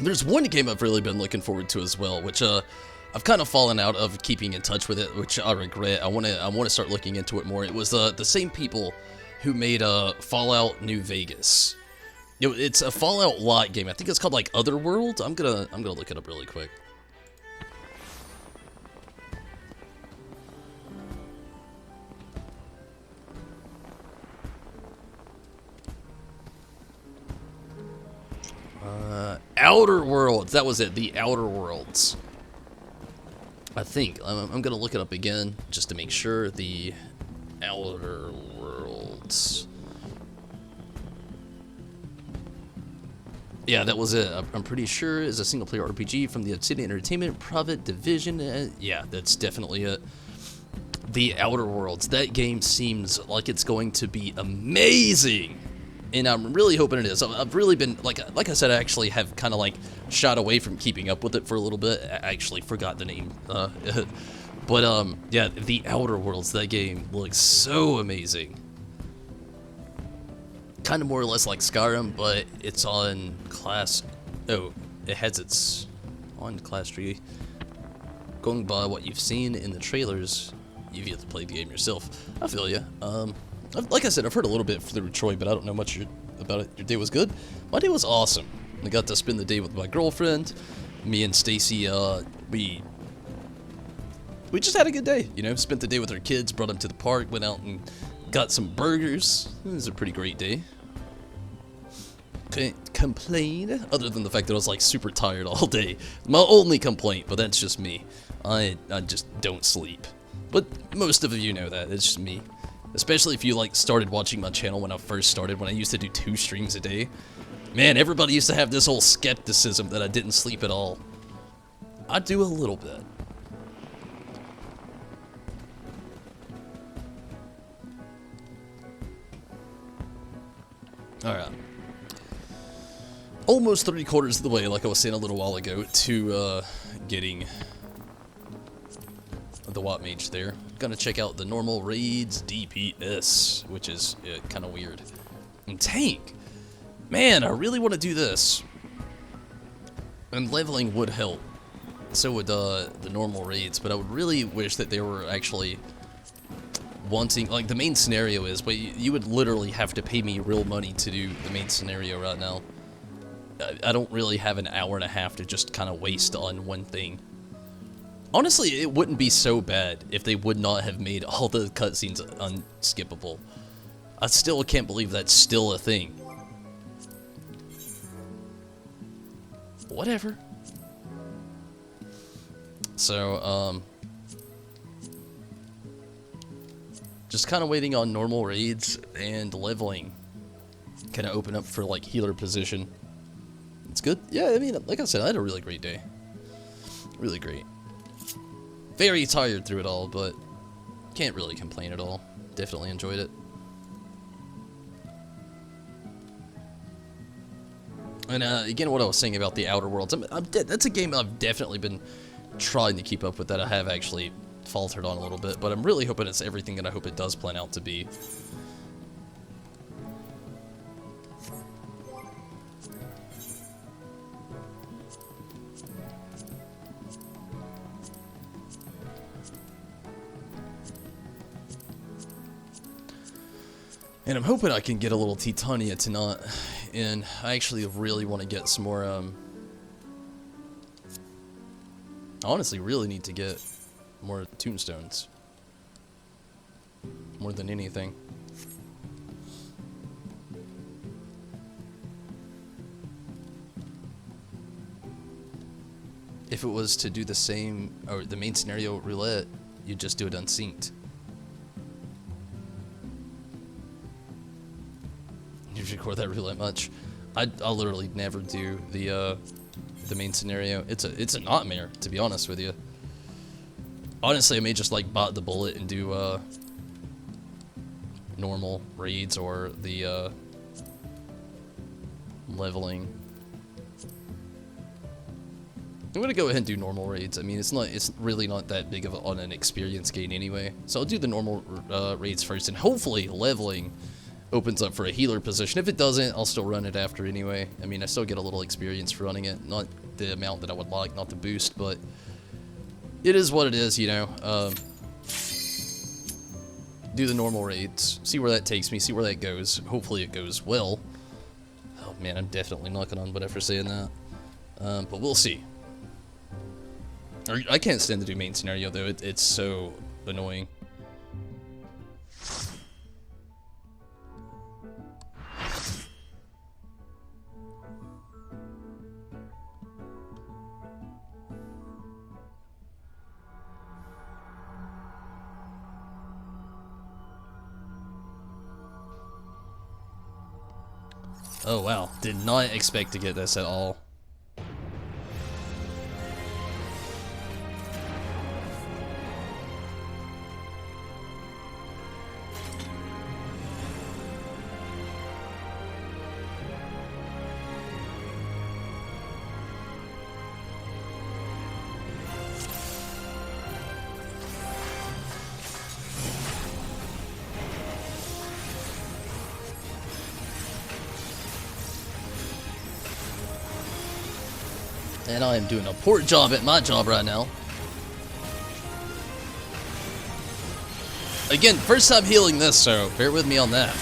There's one game I've really been looking forward to as well, which I've kind of fallen out of keeping in touch with it, which I regret. I wanna start looking into it more. It was the same people who made Fallout New Vegas. It's a Fallout Light game. I think it's called like Otherworld. I'm gonna look it up really quick. Outer Worlds. That was it. The Outer Worlds. I think. I'm gonna look it up again just to make sure. The Outer Worlds. Yeah, that was it. I'm pretty sure it's a single-player RPG from the Obsidian Entertainment Private Division. Yeah, that's definitely it. The Outer Worlds. That game seems like it's going to be amazing. And I'm really hoping it is. I've really been, like I said, I actually have kind of like shot away from keeping up with it for a little bit. I actually forgot the name. But yeah, The Outer Worlds, that game looks so amazing. Kind of more or less like Skyrim, but it's on class. Oh, it has its on class tree. Going by what you've seen in the trailers, you've yet to play the game yourself. I feel ya. Like I said, I've heard a little bit through Troy, but I don't know much about it. Your day was good? My day was awesome. I got to spend the day with my girlfriend. Me and Stacy, we just had a good day, you know, spent the day with our kids, brought them to the park, went out and got some burgers. It was a pretty great day. Can't complain, other than the fact that I was like super tired all day. My only complaint, but that's just me. I just don't sleep. But most of you know that, it's just me. Especially if you like started watching my channel when I first started, when I used to do 2 streams a day. Man, everybody used to have this whole skepticism that I didn't sleep at all. I do a little bit. Alright. Almost 3/4 of the way, like I was saying a little while ago, to getting the Watt Mage there. Gonna check out the normal raids DPS, which is kind of weird. And tank! Man, I really want to do this. And leveling would help. So would the normal raids, but I would really wish that they were actually wanting, like the main scenario is, but you would literally have to pay me real money to do the main scenario right now. I don't really have an hour and a half to just kind of waste on one thing. Honestly, it wouldn't be so bad if they would not have made all the cutscenes unskippable. I still can't believe that's still a thing. Whatever. So, just kind of waiting on normal raids and leveling. Kind of open up for, like, healer position. It's good. Yeah, I mean, like I said, I had a really great day. Really great. Very tired through it all, but can't really complain at all. Definitely enjoyed it. And again, what I was saying about the Outer Worlds, that's a game I've definitely been trying to keep up with that I have actually faltered on a little bit, but I'm really hoping it's everything that I hope it does plan out to be. And I'm hoping I can get a little Titania tonight. And I actually really want to get some more, I honestly really need to get more tombstones. More than anything. If it was to do the same, or the main scenario roulette, you'd just do it unsynced. You record that roulette much. I'll literally never do the main scenario. It's a nightmare, to be honest with you. Honestly, I may just like bite the bullet and do normal raids or the leveling. I'm gonna go ahead and do normal raids. I mean, it's really not that big of on an experience gain anyway. So I'll do the normal raids first, and hopefully leveling opens up for a healer position. If it doesn't, I'll still run it after anyway. I mean, I still get a little experience for running it. Not the amount that I would like, not the boost, but it is what it is, you know. Do the normal raids, see where that takes me, see where that goes. Hopefully it goes well. Oh man, I'm definitely knocking on wood for saying that. But we'll see. I can't stand to do main scenario though, it's so annoying. Oh wow, did not expect to get this at all. And I am doing a poor job at my job right now. Again, first time healing this, so bear with me on that.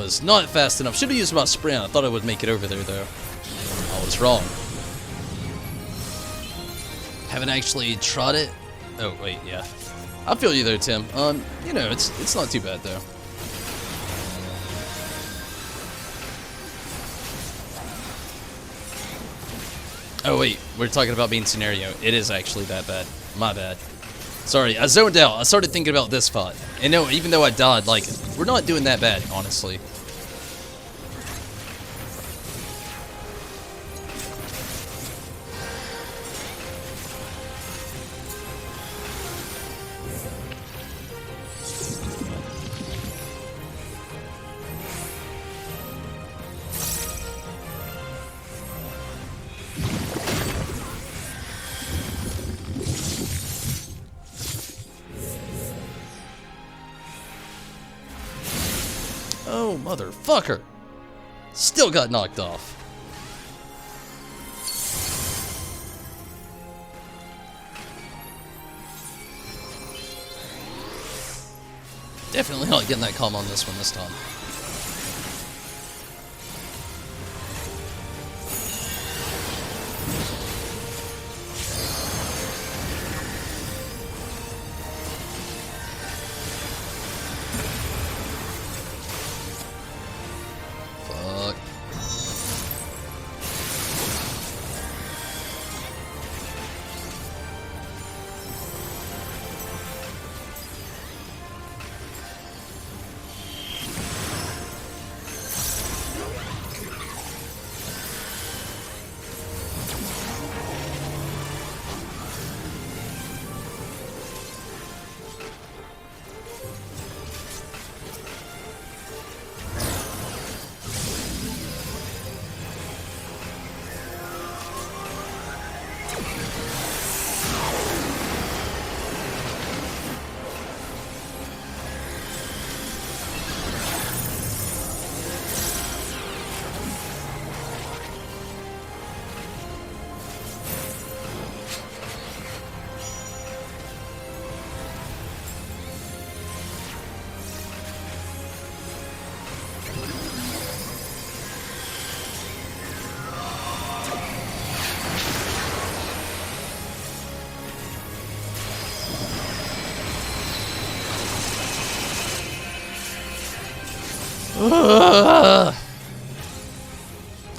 was not fast enough. Should have used my sprint. I thought I would make it over there, though. I was wrong. Haven't actually tried it. Oh, wait, yeah. I feel you there, Tim. You know, it's not too bad, though. Oh, wait. We're talking about main scenario. It is actually that bad. My bad. Sorry, I zoned out. I started thinking about this spot. And no, even though I died, like, we're not doing that bad, honestly. Oh, motherfucker! Still got knocked off. Definitely not getting that calm on this one this time.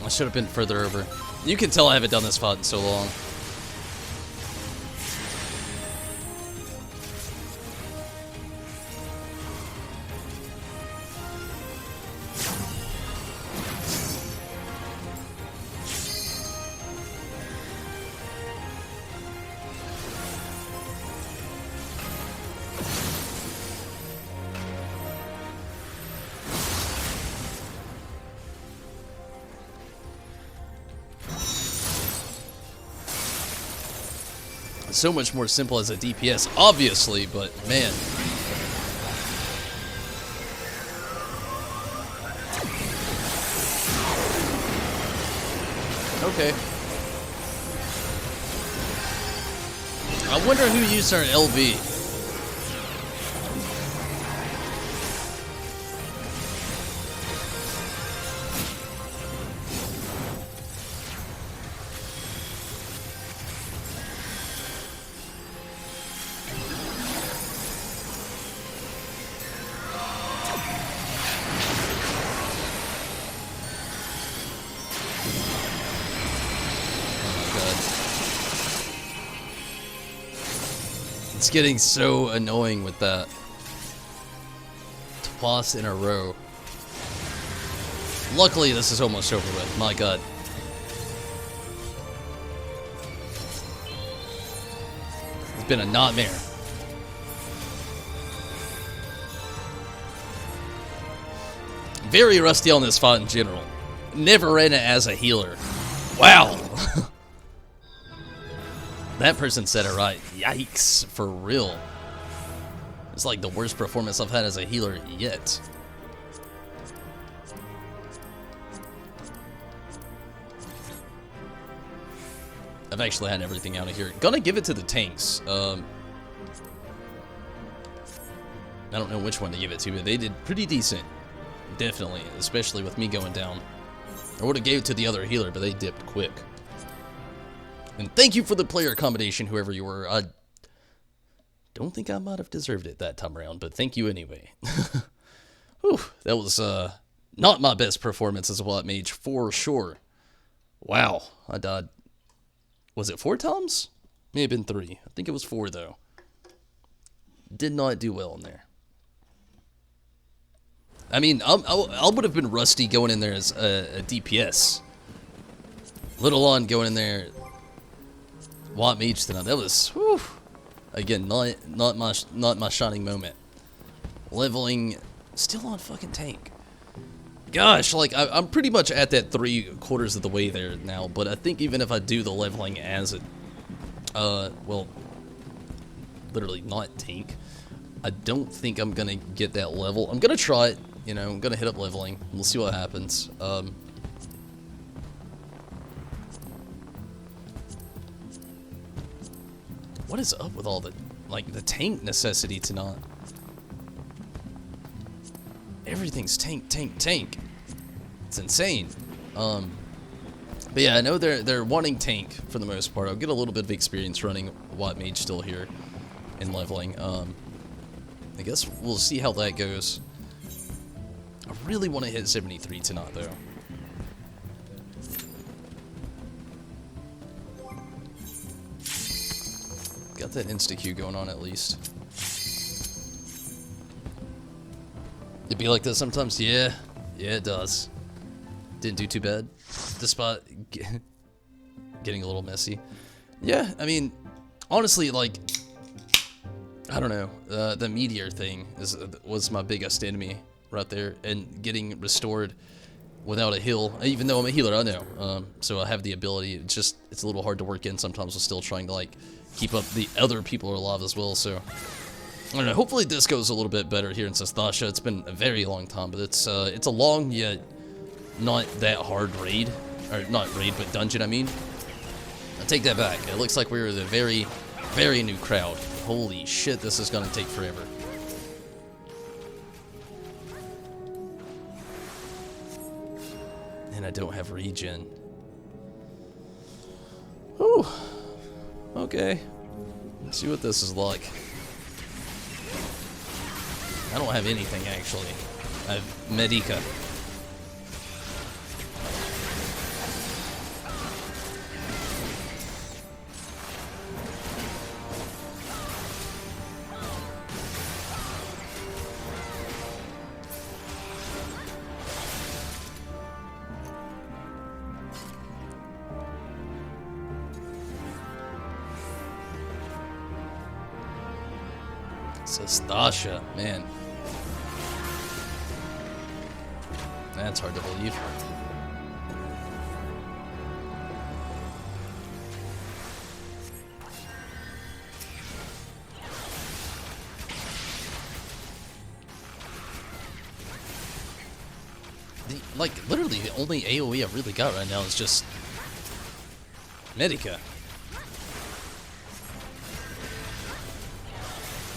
I should have been further over. You can tell I haven't done this fight in so long. So much more simple as a DPS, obviously, but man. Okay. I wonder who used our LV. It's getting so annoying with that. Twice in a row. Luckily, this is almost over with. My god. It's been a nightmare. Very rusty on this fight in general. Never ran it as a healer. Wow. That person said it right. Yikes, for real. It's like the worst performance I've had as a healer yet. I've actually had everything out of here. Gonna give it to the tanks. I don't know which one to give it to, but they did pretty decent. Definitely, especially with me going down. I would have gave it to the other healer, but they dipped quick. And thank you for the player accommodation, whoever you were. I don't think I might have deserved it that time around, but thank you anyway. Whew, that was not my best performance as a White Mage, for sure. Wow, I died. Was it 4 times? May have been 3. I think it was 4, though. Did not do well in there. I mean, I would have been rusty going in there as a DPS. Little on going in there, White Mage tonight. That was, whew, again, not my shining moment. Leveling, still on fucking tank. Gosh, like I'm pretty much at that 3/4 of the way there now. But I think even if I do the leveling as well, literally not tank, I don't think I'm gonna get that level. I'm gonna try it. You know, I'm gonna hit up leveling. We'll see what happens. What is up with all the, like, the tank necessity tonight? Everything's tank, tank, tank. It's insane. But yeah, I know they're wanting tank for the most part. I'll get a little bit of experience running White Mage still here in leveling. I guess we'll see how that goes. I really want to hit 73 tonight, though. Got that insta-Q going on at least. It be like that sometimes? Yeah, it does. Didn't do too bad, despite getting a little messy. Yeah, I mean, honestly, like, I don't know. The meteor thing was my biggest enemy right there, and getting restored without a heal, even though I'm a healer, I know. So I have the ability. It's a little hard to work in sometimes. I'm still trying to, like, keep up the other people alive as well. So I don't know. Hopefully this goes a little bit better here in Titania. It's been a very long time, but it's a long yet not that hard raid, or not raid, but dungeon. I mean, I take that back. It looks like we're the very, very new crowd. Holy shit, this is gonna take forever. And I don't have regen. Whew. Okay. Let's see what this is like. I don't have anything, actually. I have Medica. Titania, man. That's hard to believe. Literally the only AoE I've really got right now is just Medica.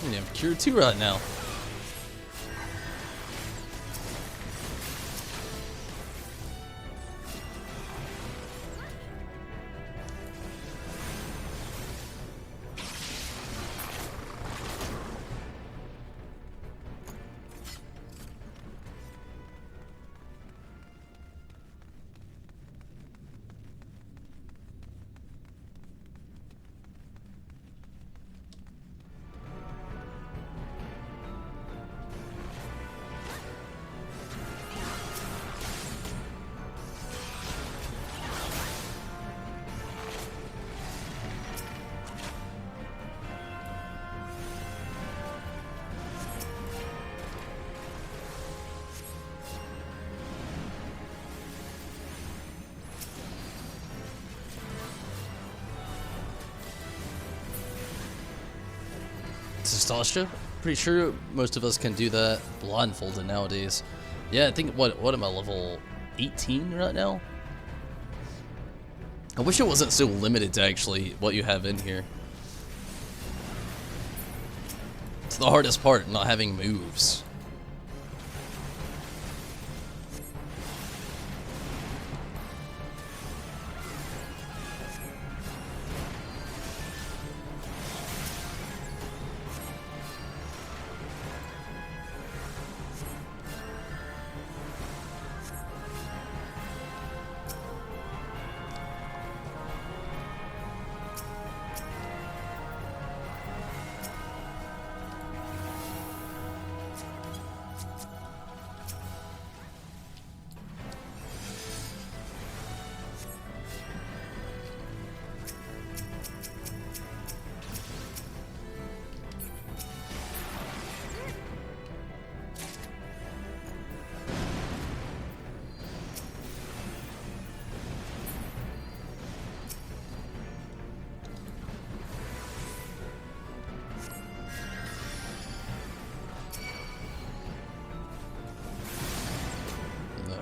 I have Cure 2 right now. Titania? Pretty sure most of us can do that blindfolded nowadays. Yeah, I think, what am I, level 18 right now? I wish it wasn't so limited to actually what you have in here. It's the hardest part, not having moves.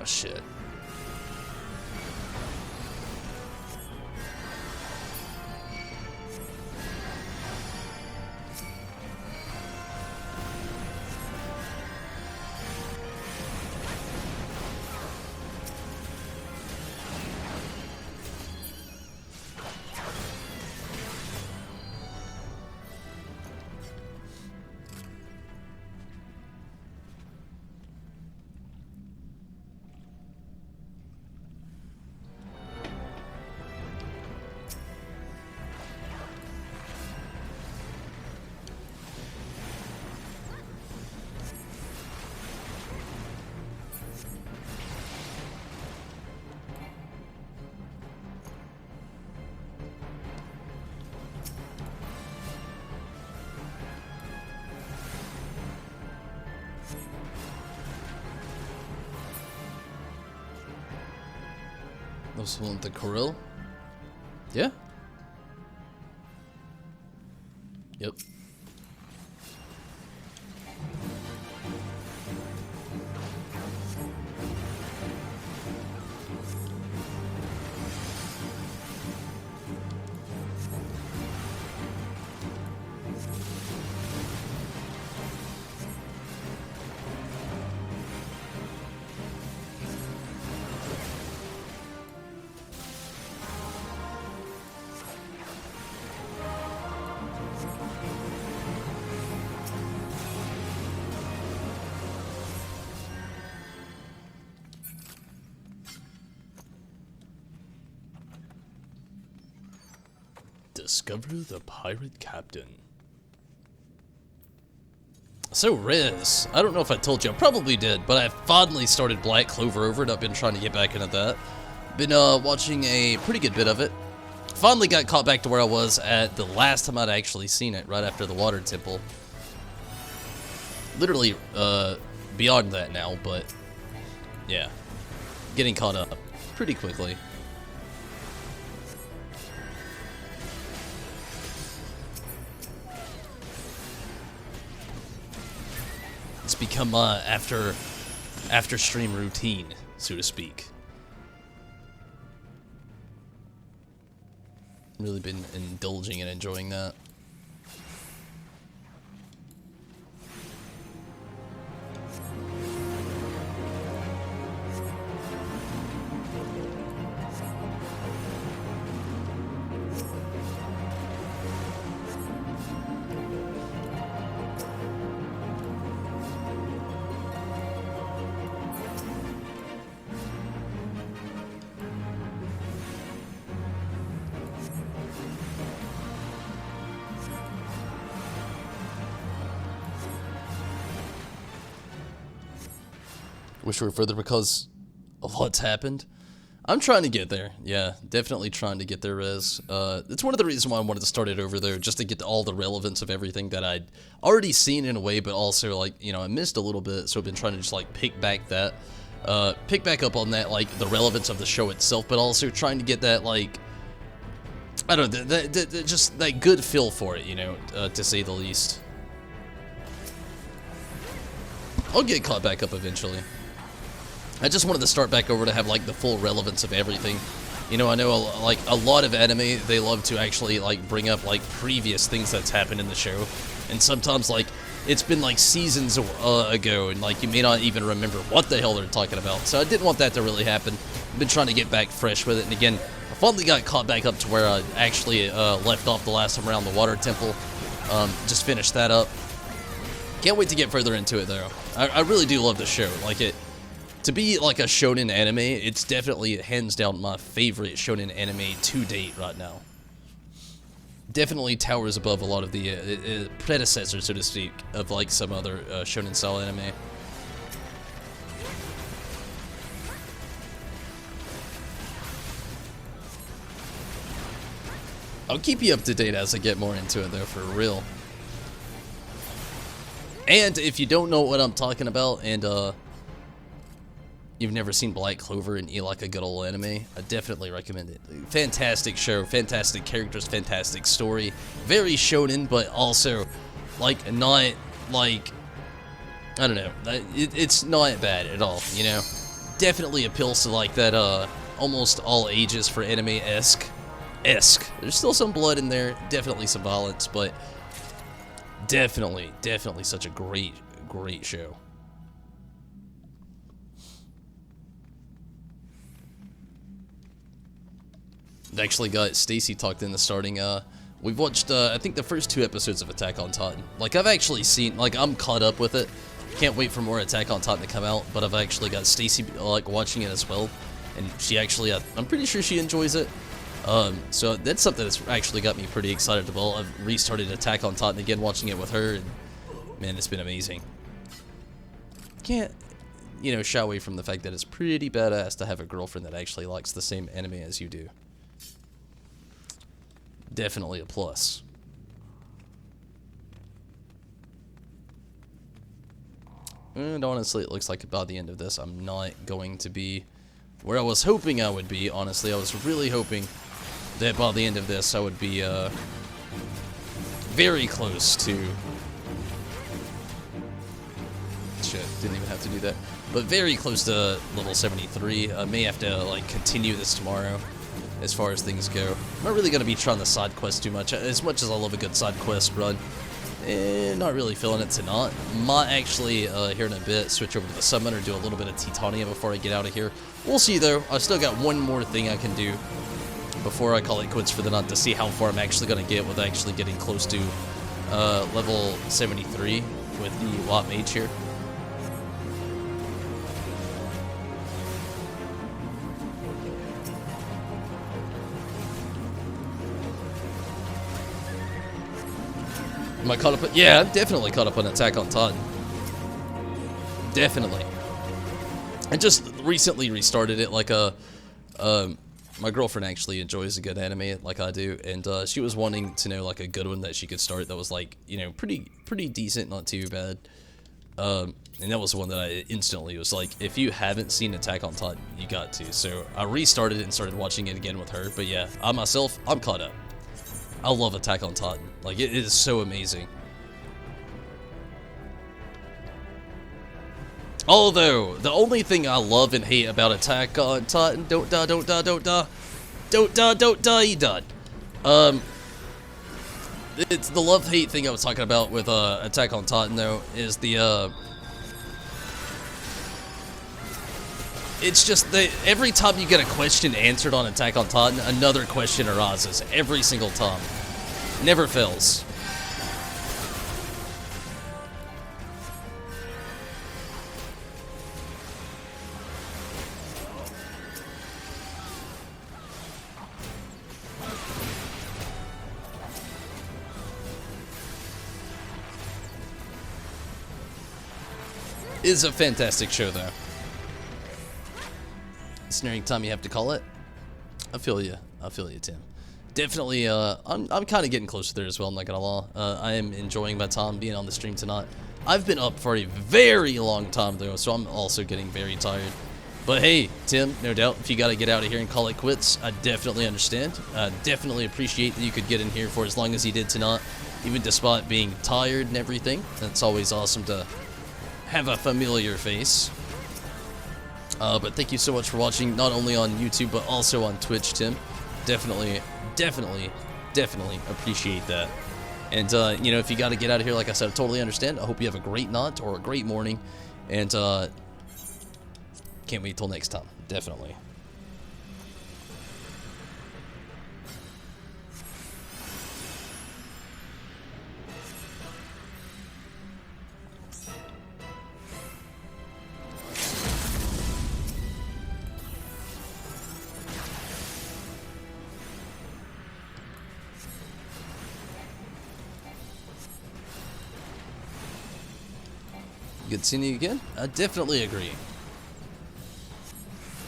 Oh, shit. Those want the Kirill? Yeah? Yep. Discover the pirate captain. So Riz, I don't know if I told you, I probably did, but I finally started Black Clover over and I've been trying to get back into that. Been watching a pretty good bit of it. Finally got caught back to where I was at the last time I'd actually seen it, right after the Water Temple. Literally beyond that now, but yeah, getting caught up pretty quickly. It's become my after stream routine, so to speak. Really been indulging and enjoying that. Wish we were further because of what's happened. I'm trying to get there. Yeah, definitely trying to get there, Rez. It's one of the reasons why I wanted to start it over there, just to get to all the relevance of everything that I'd already seen in a way, but also, like, you know, I missed a little bit, so I've been trying to just, like, pick back up on that, like, the relevance of the show itself, but also trying to get that, like, I don't know, just that good feel for it, you know, to say the least. I'll get caught back up eventually. I just wanted to start back over to have, like, the full relevance of everything. You know, I know, like, a lot of anime, they love to actually, like, bring up, like, previous things that's happened in the show. And sometimes, like, it's been, like, seasons ago, and, like, you may not even remember what the hell they're talking about. So I didn't want that to really happen. I've been trying to get back fresh with it. And again, I finally got caught back up to where I actually left off the last time around the Water Temple. Just finished that up. Can't wait to get further into it, though. I really do love the show. Like, to be like a shonen anime, it's definitely hands down my favorite shonen anime to date right now. Definitely towers above a lot of the predecessors, so to speak, of like some other shonen style anime. I'll keep you up to date as I get more into it, though, for real. And if you don't know what I'm talking about, and you've never seen Black Clover and you like a good old anime, I definitely recommend it. Fantastic show, fantastic characters, fantastic story. Very shonen, but also, like, not, like, I don't know. It's not bad at all, you know? definitely appeals to like that almost all ages for anime-esque. There's still some blood in there, definitely some violence, but definitely such a great show. Actually got Stacy talked into starting. We've watched I think the first 2 episodes of Attack on Titan. Like I've actually seen, like I'm caught up with it. Can't wait for more Attack on Titan to come out, but I've actually got Stacy like watching it as well, and she actually I'm pretty sure she enjoys it. So that's something that's actually got me pretty excited about. I've restarted Attack on Titan again, watching it with her, and man, it's been amazing. Can't, you know, shy away from the fact that it's pretty badass to have a girlfriend that actually likes the same anime as you do. Definitely a plus. And honestly, it looks like by the end of this, I'm not going to be where I was hoping I would be. Honestly, I was really hoping that by the end of this, I would be very close to... Shit, didn't even have to do that. But very close to level 73. I may have to like continue this tomorrow as far as things go. I'm not really going to be trying the side quest too much. As much as I love a good side quest run, not really feeling it tonight. Might actually, here in a bit, switch over to the summon or do a little bit of Titania before I get out of here. We'll see though. I've still got one more thing I can do before I call it quits for the night to see how far I'm actually going to get with actually getting close to level 73 with the Watt Mage here. Am I caught up? Yeah, I'm definitely caught up on Attack on Titan. Definitely. I just recently restarted it. Like my girlfriend actually enjoys a good anime like I do, and she was wanting to know like a good one that she could start that was like, you know, pretty decent, not too bad. And that was one that I instantly was like, if you haven't seen Attack on Titan, you got to. So I restarted it and started watching it again with her. But yeah, I'm caught up. I love Attack on Titan. Like, it is so amazing. Although, the only thing I love and hate about Attack on Titan... Don't die, you done. It's the love-hate thing I was talking about with Attack on Titan, though, is the... It's just that every time you get a question answered on Attack on Titan, another question arises every single time. Never fails. It is a fantastic show, though. Snaring time, you have to call it. I feel you, Tim. Definitely, I'm kind of getting close to there as well, I'm not gonna lie. I am enjoying my time being on the stream tonight. I've been up for a very long time, though, so I'm also getting very tired. But hey, Tim, no doubt, if you gotta get out of here and call it quits, I definitely understand. I definitely appreciate that you could get in here for as long as you did tonight, even despite being tired and everything. It's always awesome to have a familiar face. But thank you so much for watching, not only on YouTube, but also on Twitch, Tim. Definitely appreciate that. And, you know, if you got to get out of here, like I said, I totally understand. I hope you have a great night or a great morning. And, can't wait till next time. Definitely. Good seeing you again. I definitely agree.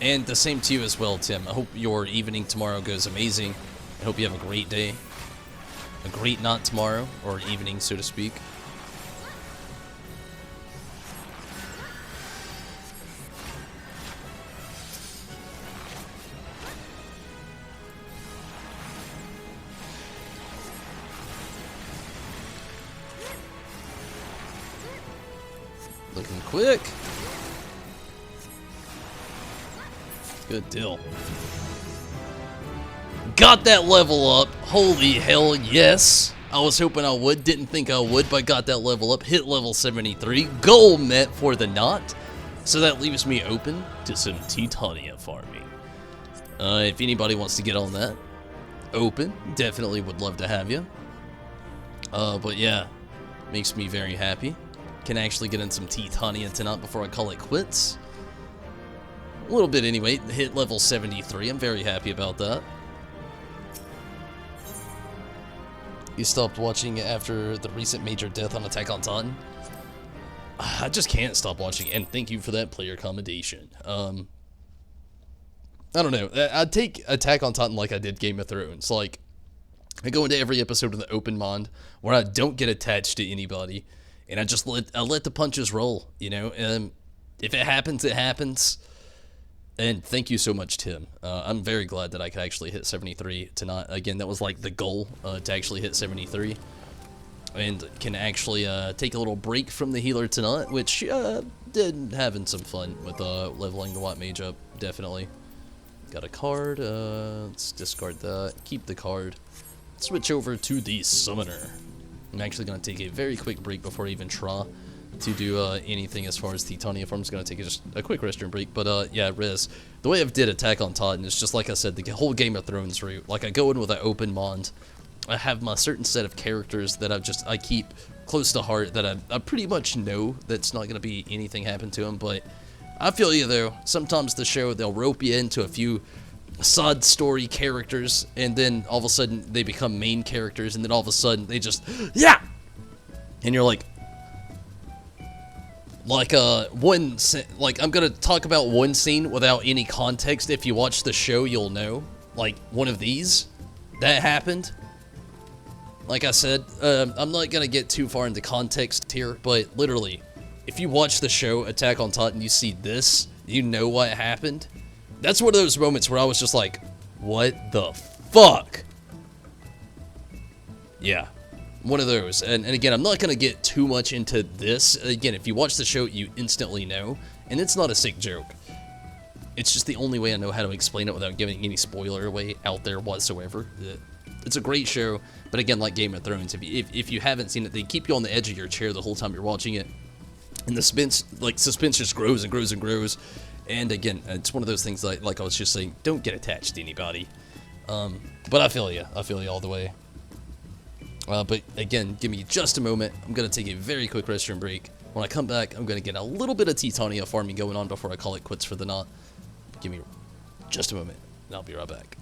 And the same to you as well, Tim. I hope your evening tomorrow goes amazing. I hope you have a great day. A great night tomorrow, or evening, so to speak. Looking quick. Good deal. Got that level up. Holy hell, yes. I was hoping I would. Didn't think I would, but got that level up. Hit level 73. Goal met for the knot. So that leaves me open to some Titania farming. If anybody wants to get on that, open. Definitely would love to have you. But yeah, makes me very happy. Can actually get in some Titania tonight before I call it quits. A little bit anyway. Hit level 73. I'm very happy about that. You stopped watching after the recent major death on Attack on Titan? I just can't stop watching, and thank you for that player commendation. I don't know. I'd take Attack on Titan like I did Game of Thrones. Like, I go into every episode with an open mind, where I don't get attached to anybody, and I just let the punches roll, you know? And if it happens, it happens. And thank you so much, Tim. I'm very glad that I could actually hit 73 tonight. Again, that was like the goal, to actually hit 73. And can actually take a little break from the healer tonight, which did having some fun with leveling the White Mage up, definitely. Got a card, let's discard that, keep the card. Switch over to the Summoner. I'm actually going to take a very quick break before I even try to do anything as far as Titania farm. I'm just going to take just a quick restroom break. But yeah, Riz, the way I've did Attack on Titan is just like I said, the whole Game of Thrones route. Like, I go in with an open mind. I have my certain set of characters that I keep close to heart, that I pretty much know that's not going to be anything happen to them. But I feel you though, sometimes the show, they'll rope you into a few side story characters, and then all of a sudden they become main characters, and then all of a sudden they just, yeah! And you're like I'm gonna talk about one scene without any context. If you watch the show, you'll know. Like, one of these, that happened. Like I said, I'm not gonna get too far into context here, but literally, if you watch the show Attack on Titan, you see this, you know what happened. That's one of those moments where I was just like, what the fuck? Yeah, one of those. And again, I'm not going to get too much into this. Again, if you watch the show, you instantly know. And it's not a sick joke. It's just the only way I know how to explain it without giving any spoiler away out there whatsoever. It's a great show, but again, like Game of Thrones, if you haven't seen it, they keep you on the edge of your chair the whole time you're watching it. And the suspense just grows and grows and grows. And again, it's one of those things like I was just saying, don't get attached to anybody. But I feel you all the way. But again, give me just a moment. I'm going to take a very quick restroom break. When I come back, I'm going to get a little bit of Titania farming going on before I call it quits for the night. Give me just a moment, and I'll be right back.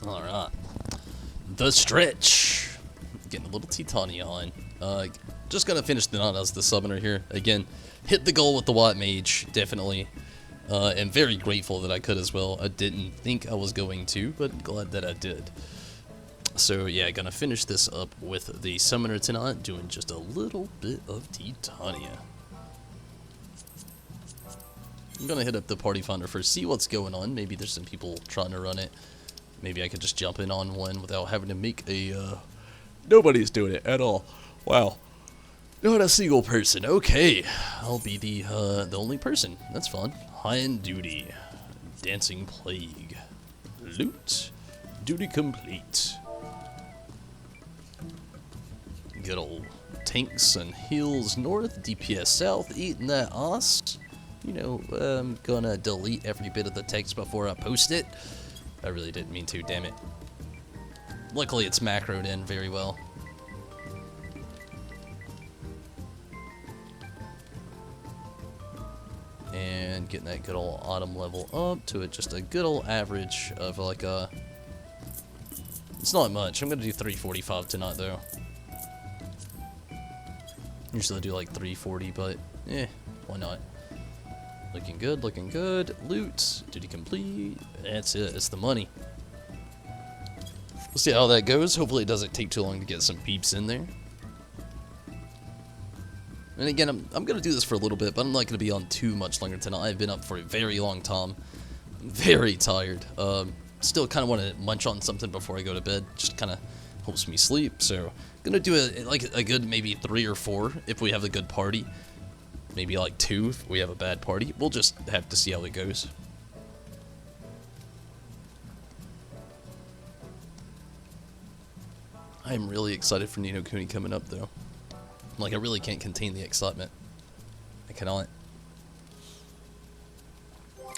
Alright. The stretch. Getting a little Titania on. Just gonna finish the knot as the summoner here. Again, hit the goal with the Watt Mage, definitely. And very grateful that I could as well. I didn't think I was going to, but glad that I did. So yeah, gonna finish this up with the summoner tonight, doing just a little bit of Titania. I'm gonna hit up the party finder first, see what's going on. Maybe there's some people trying to run it. Maybe I could just jump in on one without having to make a, Nobody's doing it at all. Wow. Not a single person. Okay. I'll be the only person. That's fun. High end duty. Dancing plague. Loot. Duty complete. Good old tanks and heals north, DPS south, eating that ass. You know, I'm gonna delete every bit of the text before I post it. I really didn't mean to, damn it. Luckily it's macroed in very well. And getting that good old autumn level up to just a good old average of like a... It's not much. I'm gonna do 345 tonight though. Usually I do like 340, but why not? Looking good, looking good. Loot, duty complete. That's it, it's the money. We'll see how that goes. Hopefully it doesn't take too long to get some peeps in there. And again, I'm going to do this for a little bit, but I'm not going to be on too much longer tonight. I've been up for a very long time. I'm very tired. Still kind of want to munch on something before I go to bed. Just kind of helps me sleep. So I'm going to do a good maybe 3 or 4 if we have a good party. Maybe like 2 if we have a bad party. We'll just have to see how it goes. I'm really excited for Ni no Kuni coming up though. Like, I really can't contain the excitement. I cannot.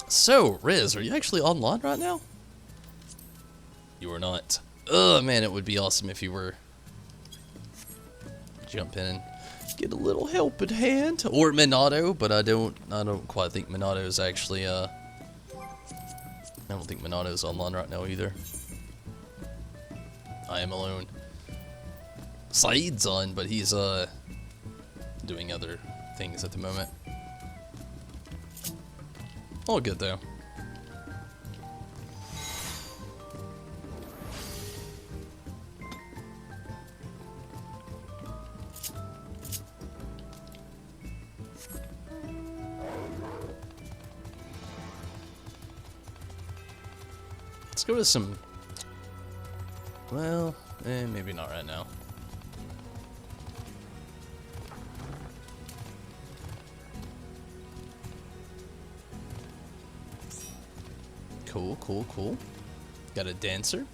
So, Riz, are you actually online right now? You are not. Ugh, man, it would be awesome if you were. Jump in and get a little helping hand. Or Minato, but I don't quite think Minato is actually, I don't think Minato is online right now either. I am alone. Saeed's on, but he's, doing other things at the moment. All good though. Let's go to some, well, maybe not right now. Cool, cool, cool. Got a dancer.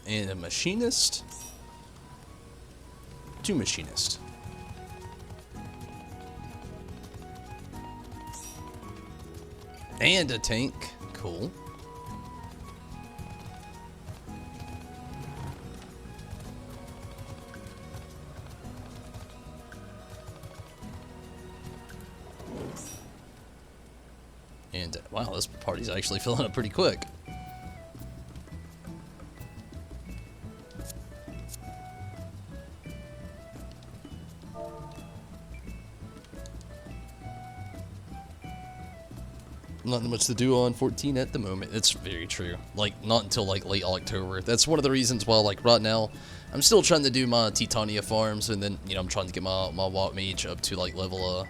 And a machinist. 2 machinists. And a tank. Cool. And wow, this party's actually filling up pretty quick. Not much to do on 14 at the moment. It's very true. Like, not until like late October. That's one of the reasons why, like, right now I'm still trying to do my Titania farms, and then, you know, I'm trying to get my Watt Mage up to like level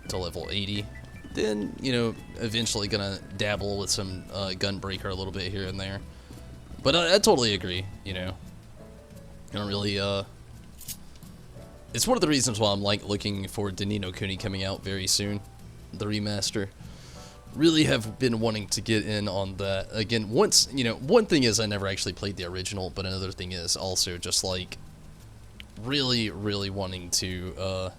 to level 80. Then, you know, eventually gonna dabble with some Gunbreaker a little bit here and there. But I totally agree, you know. I don't really, it's one of the reasons why I'm, like, looking forward to Ni no Kuni coming out very soon. The remaster. Really have been wanting to get in on that. Again, once, you know, one thing is I never actually played the original, but another thing is also just, like, really, really wanting to,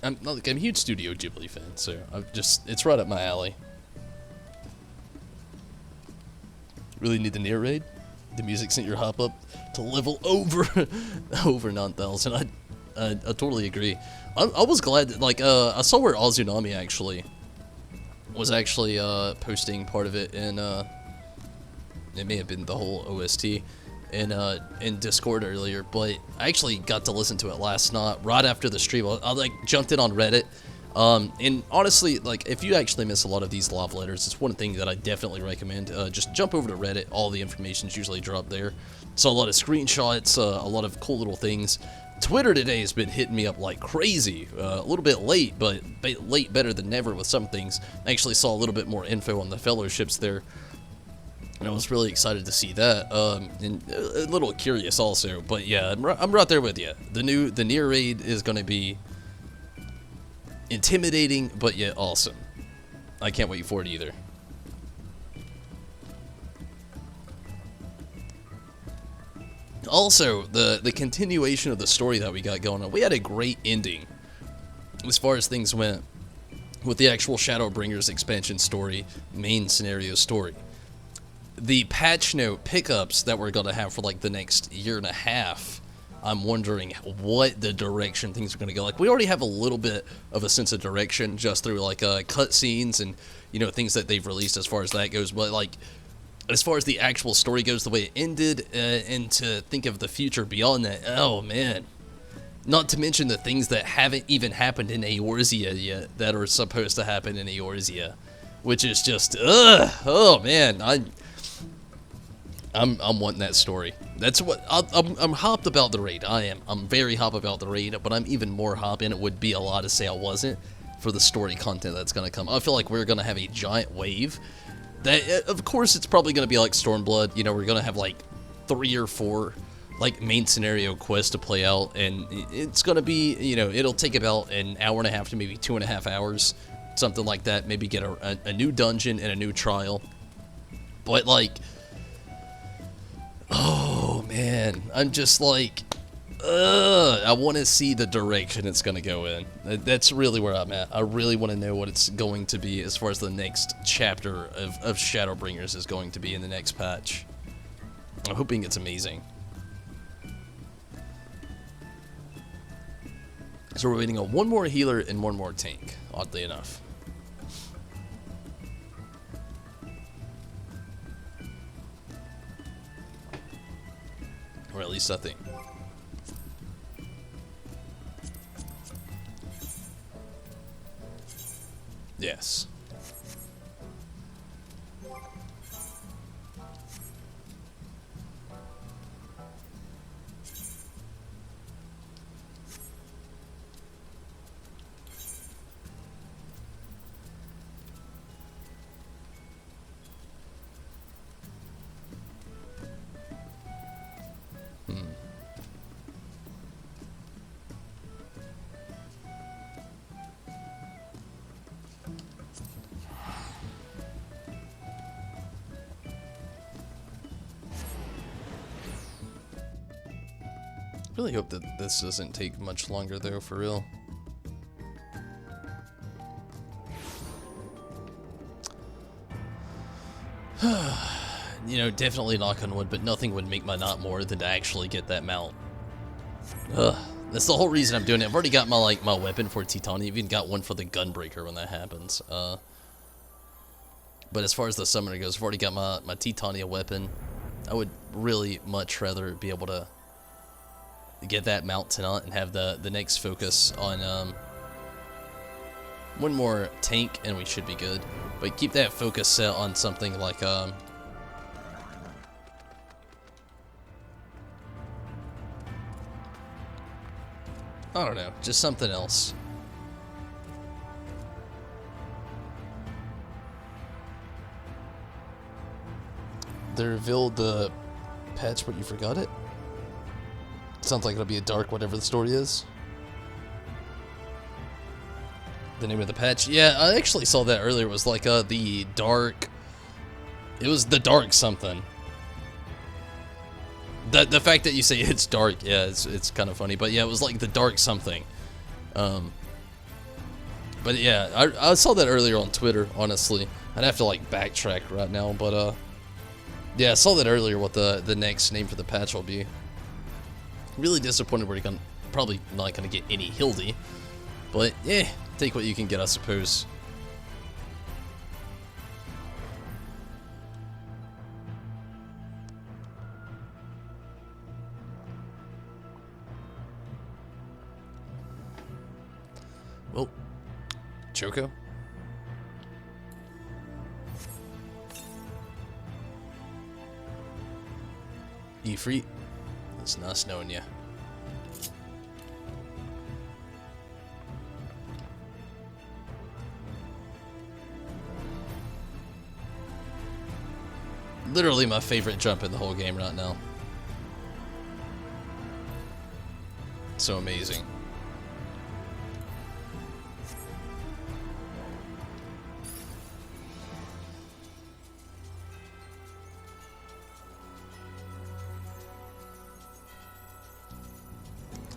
I'm a huge Studio Ghibli fan, so it's right up my alley. Really need the near raid? The music sent your hop up to level over 9,000. I totally agree. I was glad that, like, I saw where Azunami actually was actually posting part of it in it may have been the whole OST in Discord earlier, but I actually got to listen to it last night right after the stream. I like jumped in on Reddit. And honestly, like, if you actually miss a lot of these love letters, it's one thing that I definitely recommend. Just jump over to Reddit. All the information's usually dropped there. So a lot of screenshots, a lot of cool little things. Twitter today has been hitting me up like crazy. A little bit late, but late better than never with some things. I actually saw a little bit more info on the fellowships there, and I was really excited to see that. And a little curious also, but yeah, I'm right there with you. The near raid is going to be intimidating, but yet awesome. I can't wait for it either. Also, the continuation of the story that we got going on. We had a great ending as far as things went with the actual Shadowbringers expansion story, main scenario story. The patch note pickups that we're going to have for like the next year and a half, I'm wondering what the direction things are going to go. Like, we already have a little bit of a sense of direction just through like cutscenes and, you know, things that they've released as far as that goes. But like, as far as the actual story goes, the way it ended, and to think of the future beyond that, oh man. Not to mention the things that haven't even happened in Eorzea yet that are supposed to happen in Eorzea, which is just, oh man, I'm wanting that story. That's what I'm hopped about the raid. I'm very hopped about the raid, but I'm even more hopped, and it would be a lot to say I wasn't, for the story content that's gonna come. I feel like we're gonna have a giant wave. That, of course, it's probably gonna be like Stormblood. You know, we're gonna have like 3 or 4 like main scenario quests to play out, and it's gonna be, you know, it'll take about an hour and a half to maybe 2.5 hours, something like that. Maybe get a new dungeon and a new trial. But like, oh man, I'm just like, I want to see the direction it's going to go in. That's really where I'm at. I really want to know what it's going to be as far as the next chapter of Shadowbringers is going to be in the next patch. I'm hoping it's amazing. So we're waiting on one more healer and one more tank, oddly enough. Or at least I think. Yes. Really hope that this doesn't take much longer though, for real. You know, definitely knock on wood, but nothing would make my knot more than to actually get that mount. Ugh. That's the whole reason I'm doing it. I've already got my my weapon for Titania. I've even got one for the Gunbreaker when that happens. But as far as the summoner goes, I've already got my Titania weapon. I would really much rather be able to get that mount tonight and have the next focus on one more tank and we should be good. But keep that focus set on something like I don't know, just something else. They revealed the patch, but you forgot it? Sounds like it'll be a dark whatever the story is. The name of the patch? Yeah, I actually saw that earlier. It was like the dark... It was the dark something. The fact that you say it's dark, yeah, it's kind of funny. But yeah, it was like the dark something. But yeah, I saw that earlier on Twitter, honestly. I'd have to like backtrack right now, but yeah, I saw that earlier what the next name for the patch will be. Really disappointed we're probably not going to get any Hildy. But, yeah, take what you can get, I suppose. Well, Choco. Ifrit. It's nice knowing you. Literally my favorite jump in the whole game right now. So amazing.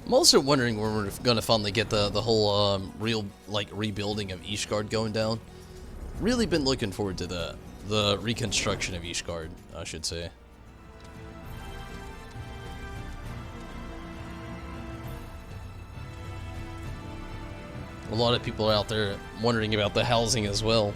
I'm also wondering when we're gonna finally get the whole real rebuilding of Ishgard going down. Really been looking forward to the reconstruction of Ishgard, I should say. A lot of people are out there wondering about the housing as well.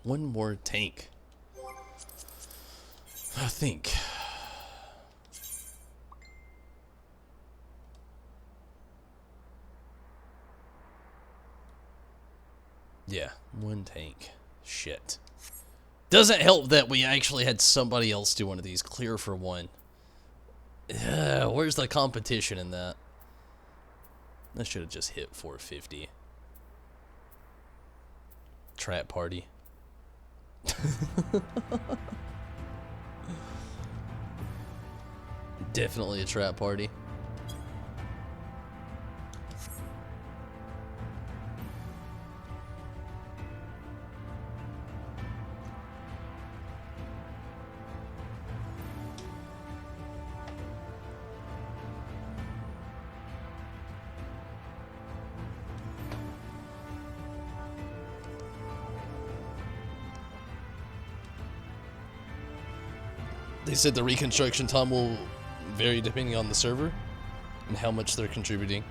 One more tank. I think. Yeah, one tank. Shit. Doesn't help that we actually had somebody else do one of these. Clear for one. Where's the competition in that? I should have just hit 450. Trap party. Definitely a trap party. They said the reconstruction time will vary depending on the server and how much they're contributing.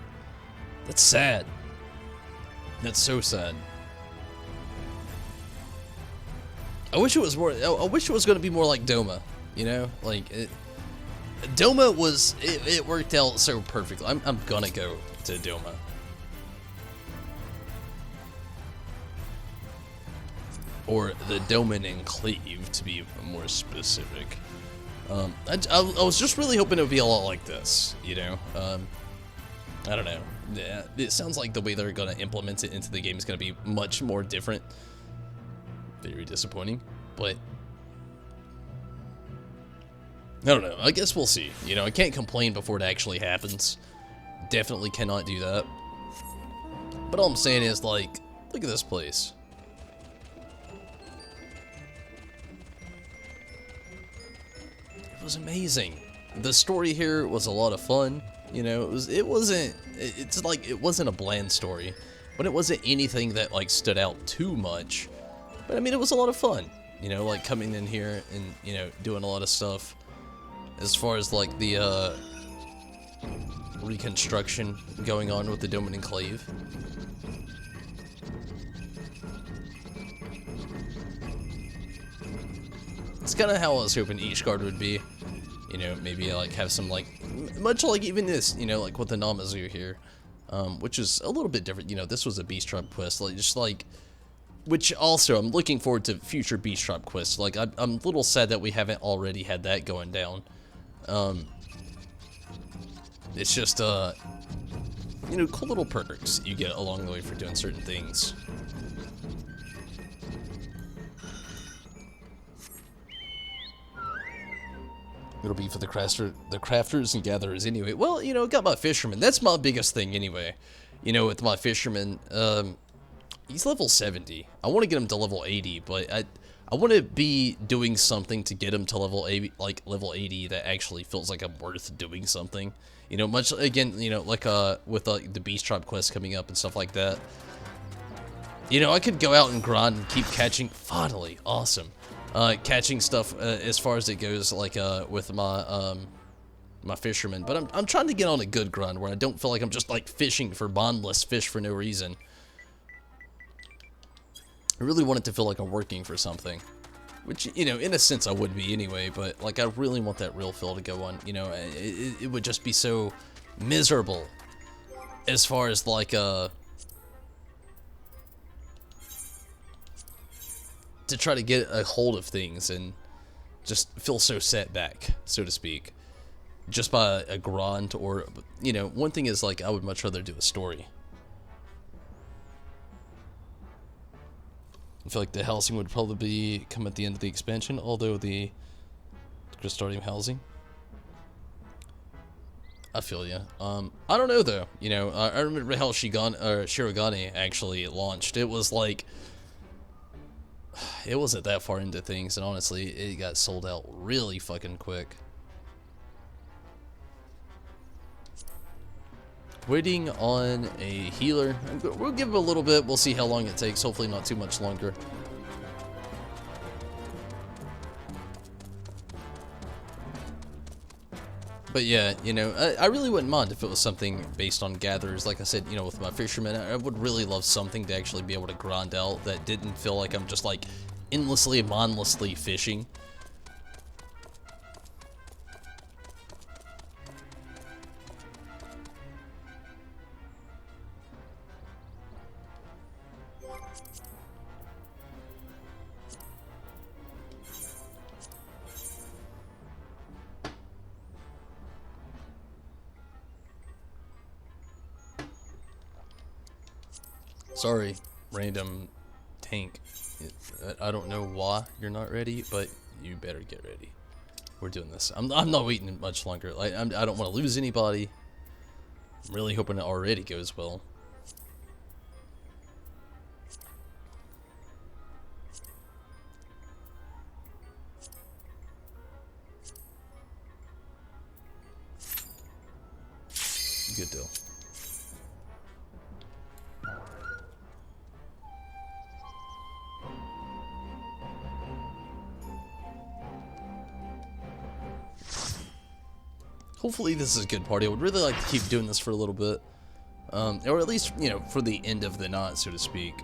That's sad. That's so sad. I wish it was more. I wish it was going to be more like Doma. You know, like Doma was. It worked out so perfectly. I'm gonna go to Doma. Or the Doman Enclave, to be more specific. I was just really hoping it would be a lot like this, you know? I don't know. Yeah, it sounds like the way they're going to implement it into the game is going to be much more different. Very disappointing, but I don't know. I guess we'll see. You know, I can't complain before it actually happens. Definitely cannot do that. But all I'm saying is, like, look at this place. It was amazing. The story here was a lot of fun. You know, it wasn't a bland story, but it wasn't anything that like stood out too much. But I mean, it was a lot of fun. You know, like coming in here and, you know, doing a lot of stuff as far as like the reconstruction going on with the Doman Enclave. It's kind of how I was hoping Ishgard would be. You know, maybe like have some like, much like even this, you know, like with the Namazu here, which is a little bit different. You know, this was a Beast Tribe quest, like just like, which also I'm looking forward to future Beast Tribe quests. Like I'm a little sad that we haven't already had that going down. It's just you know, cool little perks you get along the way for doing certain things. It'll be for the crafters and gatherers anyway. Well, you know, got my fisherman. That's my biggest thing anyway. You know, with my fisherman, he's level 70. I want to get him to level 80, but I want to be doing something to get him to level 80, like level 80, that actually feels like I'm worth doing something. You know, much again, you know, like with the Beast Tribe quest coming up and stuff like that. You know, I could go out and grind and keep catching. Finally, awesome. Catching stuff as far as it goes, like with my my fisherman. But I'm trying to get on a good grind where I don't feel like I'm just like fishing for bondless fish for no reason. I really want it to feel like I'm working for something, which, you know, in a sense I would be anyway. But like, I really want that real feel to go on. You know, it would just be so miserable as far as like to try to get a hold of things and just feel so set back, so to speak, just by a grind. Or, you know, one thing is, like, I would much rather do a story. I feel like the housing would probably come at the end of the expansion, although the starting housing. I feel ya. I don't know though. You know, I remember how Shirogane actually launched. It was like, it wasn't that far into things, and honestly, it got sold out really fucking quick. Waiting on a healer. We'll give him a little bit. We'll see how long it takes. Hopefully not too much longer. But yeah, you know, I really wouldn't mind if it was something based on gatherers. Like I said, you know, with my fishermen, I would really love something to actually be able to grind out that didn't feel like I'm just like endlessly, mindlessly fishing. Sorry, random tank. I don't know why you're not ready, but you better get ready. We're doing this. I'm not waiting much longer. Like, I don't want to lose anybody. I'm really hoping it already goes well. Good deal. Hopefully this is a good party. I would really like to keep doing this for a little bit. Or at least, you know, for the end of the night, so to speak.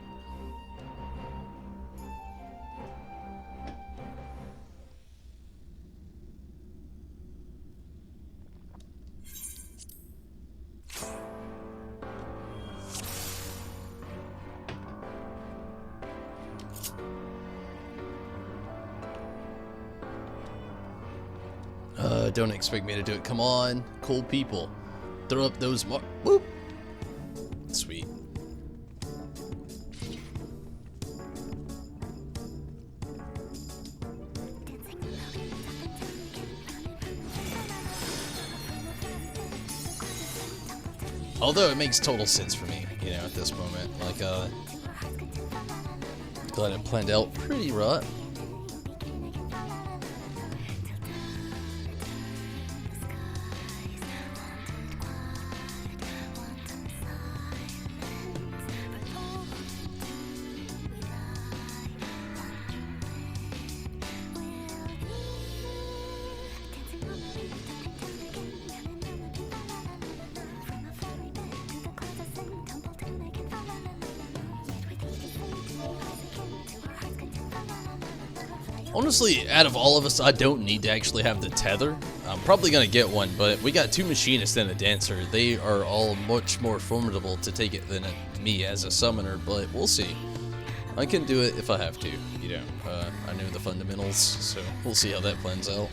Don't expect me to do it. Come on, cool people. Throw up those whoop. Sweet. Although it makes total sense for me, you know, at this moment. Like, glad it planned out pretty right. Honestly, out of all of us, I don't need to actually have the tether. I'm probably going to get one, but we got 2 machinists and a dancer. They are all much more formidable to take it than me as a summoner, but we'll see. I can do it if I have to, you know. I know the fundamentals, so we'll see how that plans out.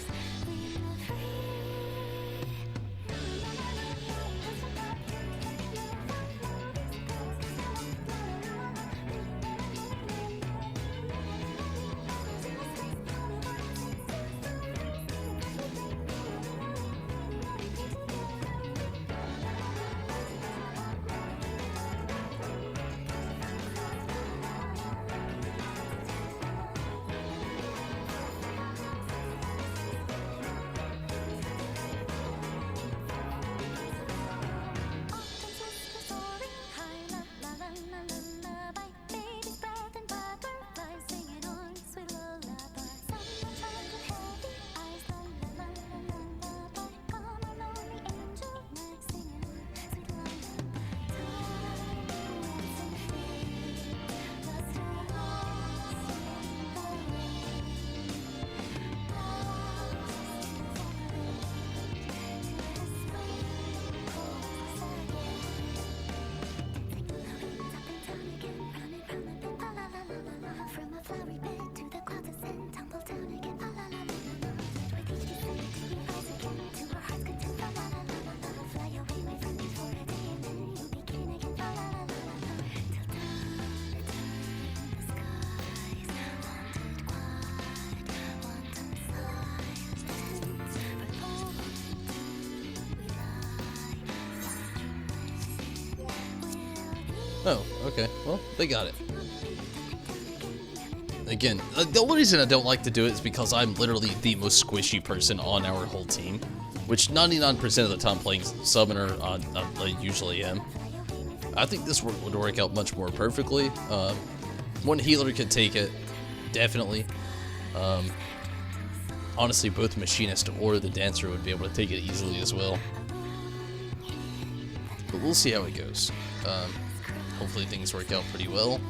Oh, okay. Well, they got it. Again, the only reason I don't like to do it is because I'm literally the most squishy person on our whole team, which 99% of the time playing Summoner I usually am. I think this would work out much more perfectly. One healer could take it, definitely. Honestly, both Machinist or the Dancer would be able to take it easily as well. But we'll see how it goes. Hopefully things work out pretty well.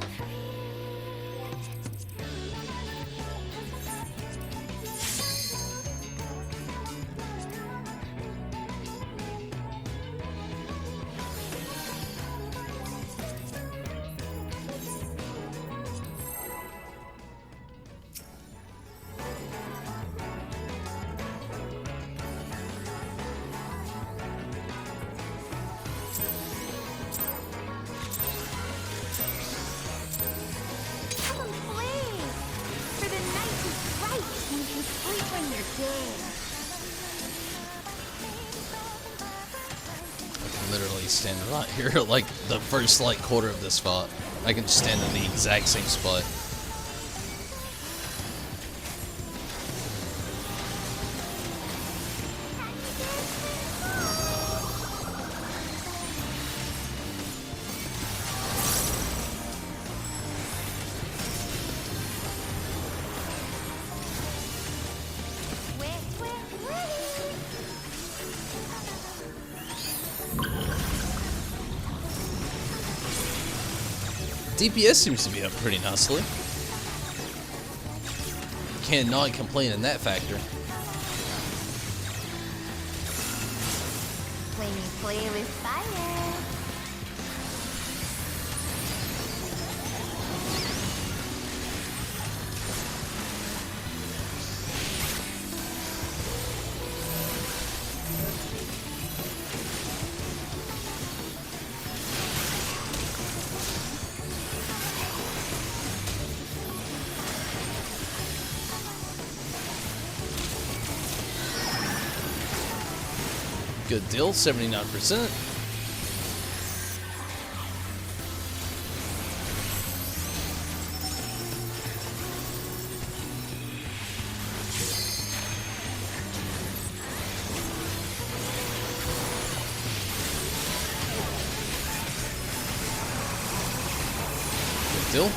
Literally stand right here, like the first quarter of this spot. I can just stand in the exact same spot. DPS seems to be up pretty nicely. Cannot complain in that factor. When you play with fire. Good deal, 79%. Good deal.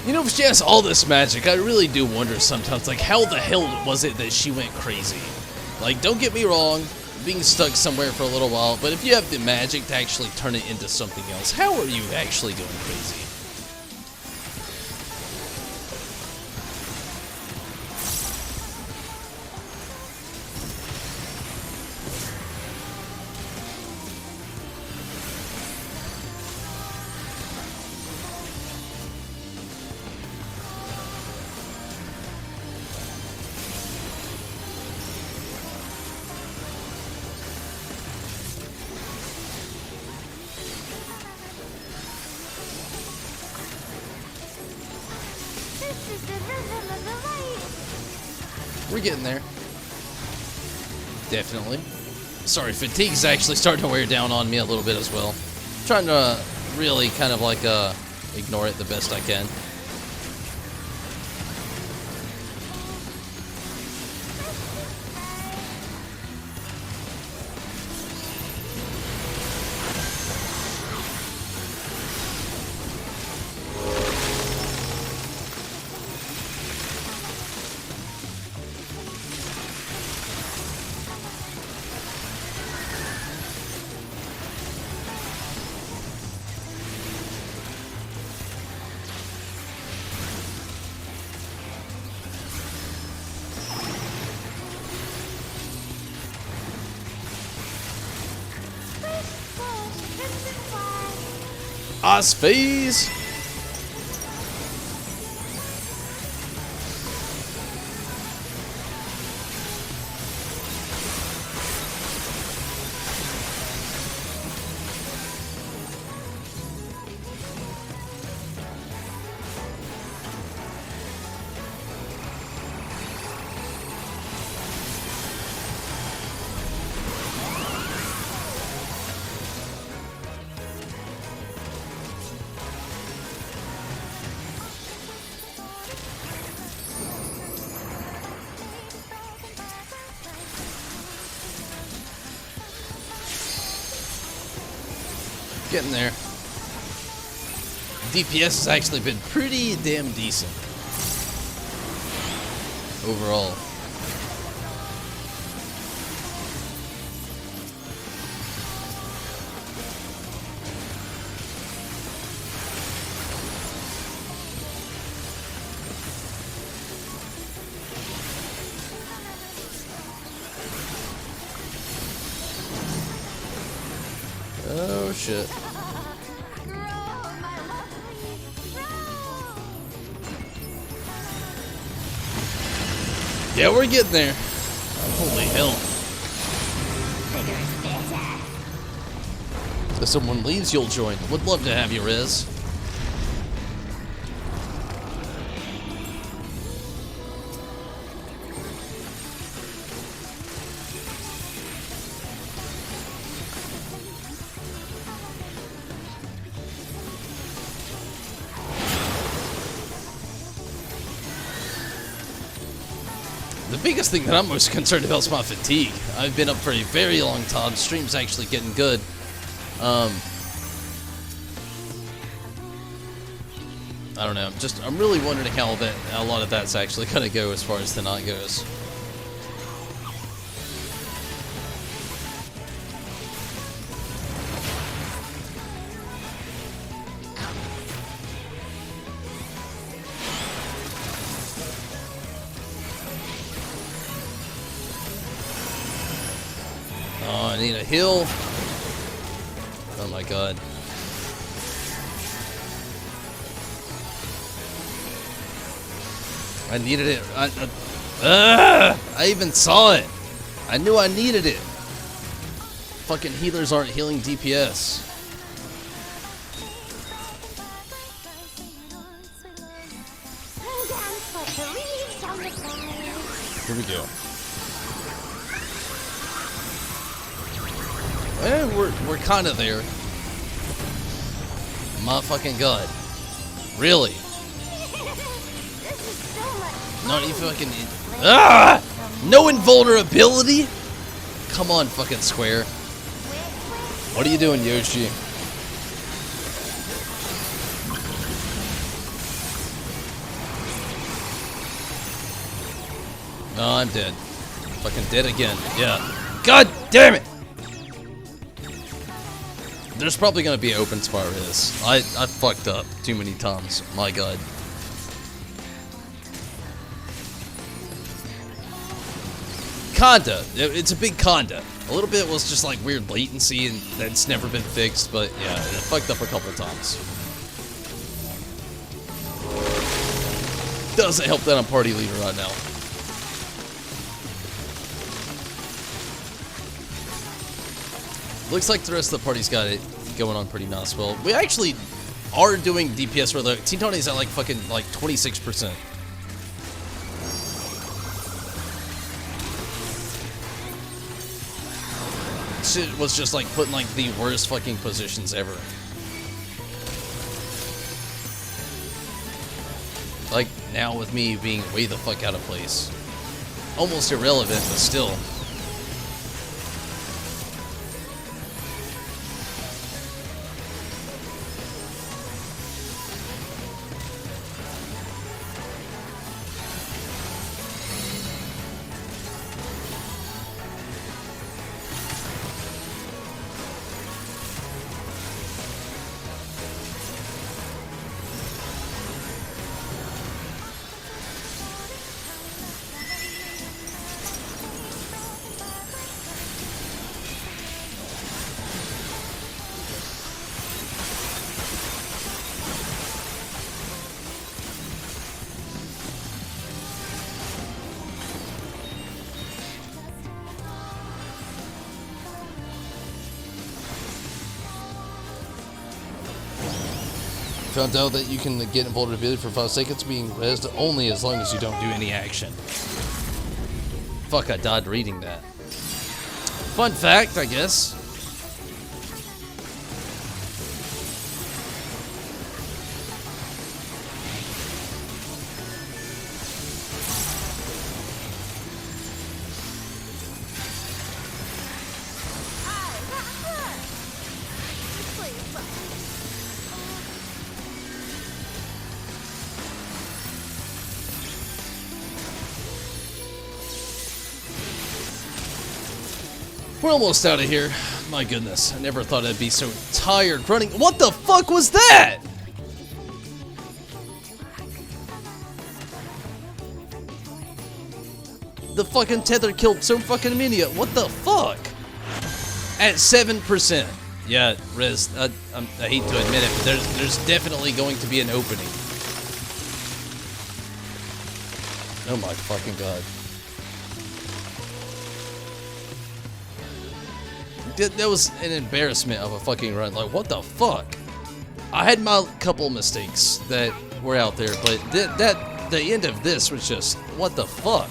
You know, if she has all this magic, I really do wonder sometimes, like, how the hell was it that she went crazy? Like, don't get me wrong, being stuck somewhere for a little while, but if you have the magic to actually turn it into something else, how are you actually going crazy? We're getting there. Definitely. Sorry, fatigue's actually starting to wear down on me a little bit as well. I'm trying to really kind of ignore it the best I can. Phase. Getting there. DPS has actually been pretty damn decent overall. Oh shit. Yeah, we're getting there. Holy hell. If someone leaves, you'll join. Would love to have you, Riz. The biggest thing that I'm most concerned about is my fatigue. I've been up for a very long time. Stream's actually getting good. I don't know. I'm really wondering how a lot of that's actually gonna go as far as the night goes. Oh, I need a heal. Oh my god. I needed it. I even saw it. I knew I needed it. Fucking healers aren't healing DPS. Here we go. We're kind of there. My fucking god. Really? Not even fucking... Ah! No invulnerability? Come on, fucking Square. What are you doing, Yoshi? No, I'm dead. Fucking dead again. Yeah. God damn it! There's probably gonna be open spar Riz. I fucked up too many times. My god. Conda. It's a big conda. A little bit was just like weird latency and that's never been fixed, but yeah, it fucked up a couple times. Doesn't help that I'm party leader right now. Looks like the rest of the party's got it going on pretty nice. Well, we actually are doing DPS where the Titania's at like fucking like 26%. Shit was just like putting like the worst fucking positions ever. Like now with me being way the fuck out of place. Almost irrelevant, but still. Found out that you can get invulnerability for 5 seconds, being rezzed only as long as you don't do any action. Fuck, I died reading that. Fun fact, I guess. We're almost out of here. My goodness, I never thought I'd be so tired running. What the fuck was that? The fucking tether killed so fucking many. What the fuck? At 7%. Yeah, Riz, I hate to admit it, but there's definitely going to be an opening. Oh my fucking god. That was an embarrassment of a fucking run. Like, what the fuck? I had my couple mistakes that were out there, but the end of this was just, what the fuck?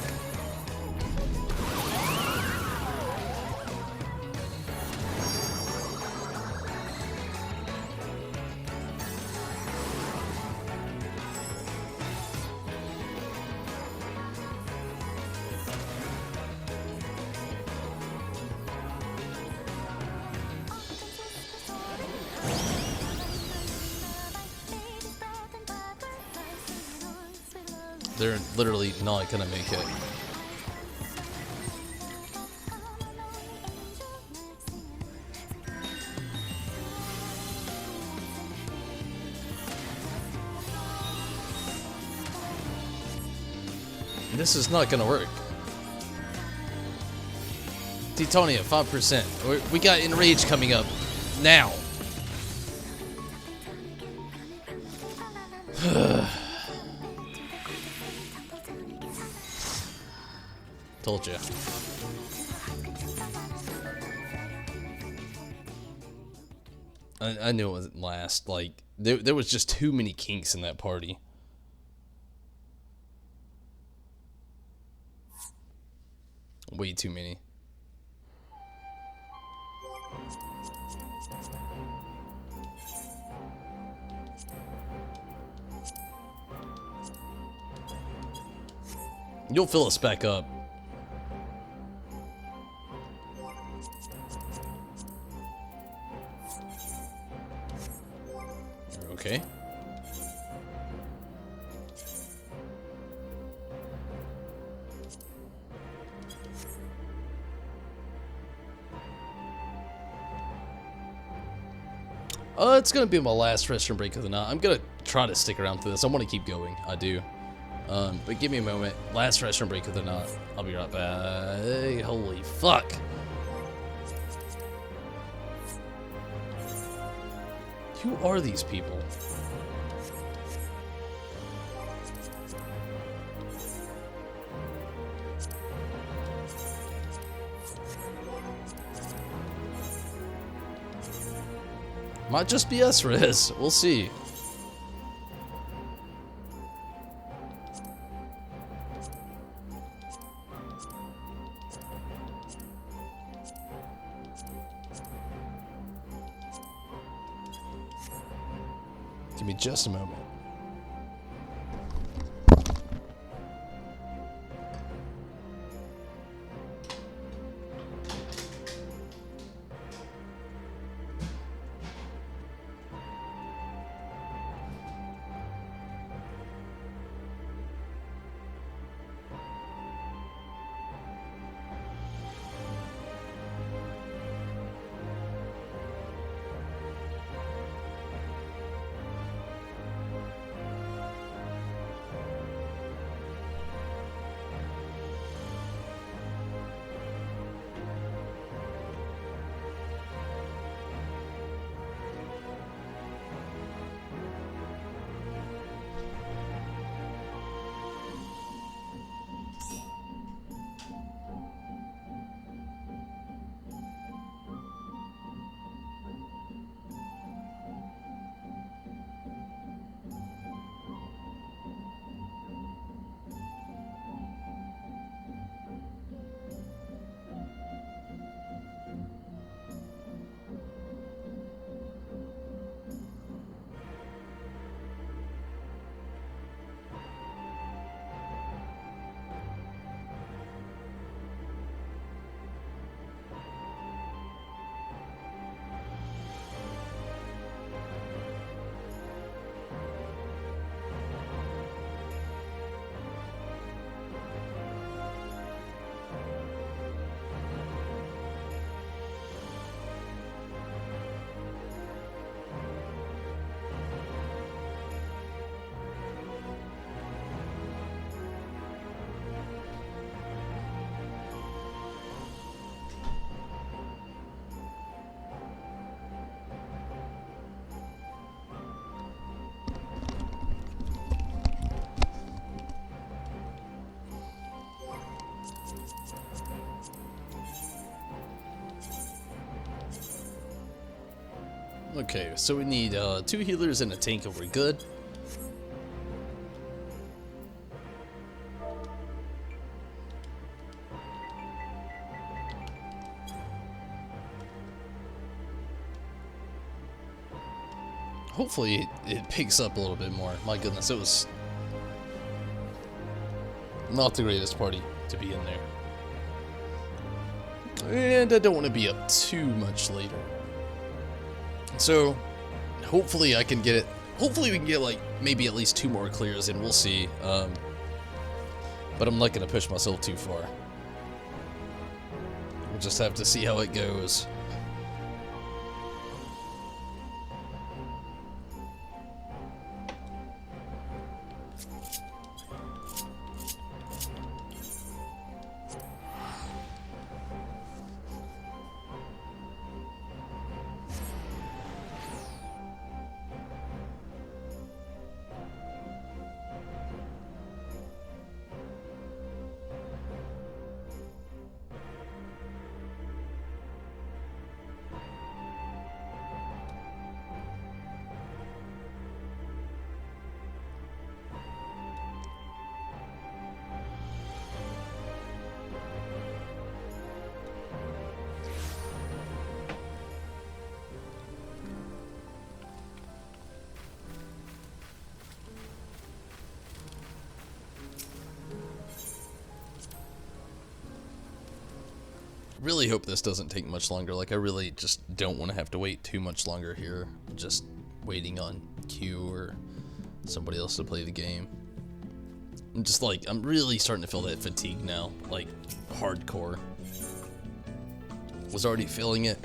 They're literally not gonna make it. This is not gonna work. Titania, 5%. We got Enrage coming up now. Told you. I knew it wasn't last. Like, there was just too many kinks in that party. Way too many. You'll fill us back up. Okay. It's gonna be my last restroom break of the night. I'm gonna try to stick around for this. I want to keep going. I do. But give me a moment. Last restroom break of the night. I'll be right back. Holy fuck. Who are these people? Might just be us, Riz. We'll see. Give me just a moment. Okay, so we need 2 healers and a tank and we're good. Hopefully it picks up a little bit more. My goodness, it was not the greatest party to be in there. And I don't want to be up too much later. So, hopefully I can get it. Hopefully we can get like maybe at least 2 more clears and we'll see. But I'm not going to push myself too far. We'll just have to see how it goes. Really hope this doesn't take much longer. Like, I really just don't want to have to wait too much longer here. Just waiting on Q or somebody else to play the game. I'm just like, I'm really starting to feel that fatigue now. Like, hardcore. Was already feeling it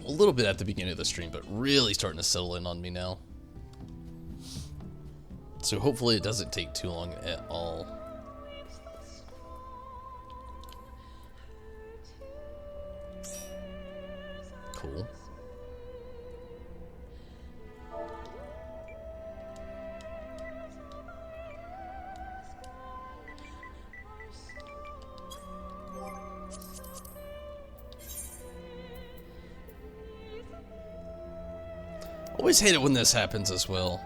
a little bit at the beginning of the stream, but really starting to settle in on me now. So hopefully it doesn't take too long at all. Cool. Always hate it when this happens as well.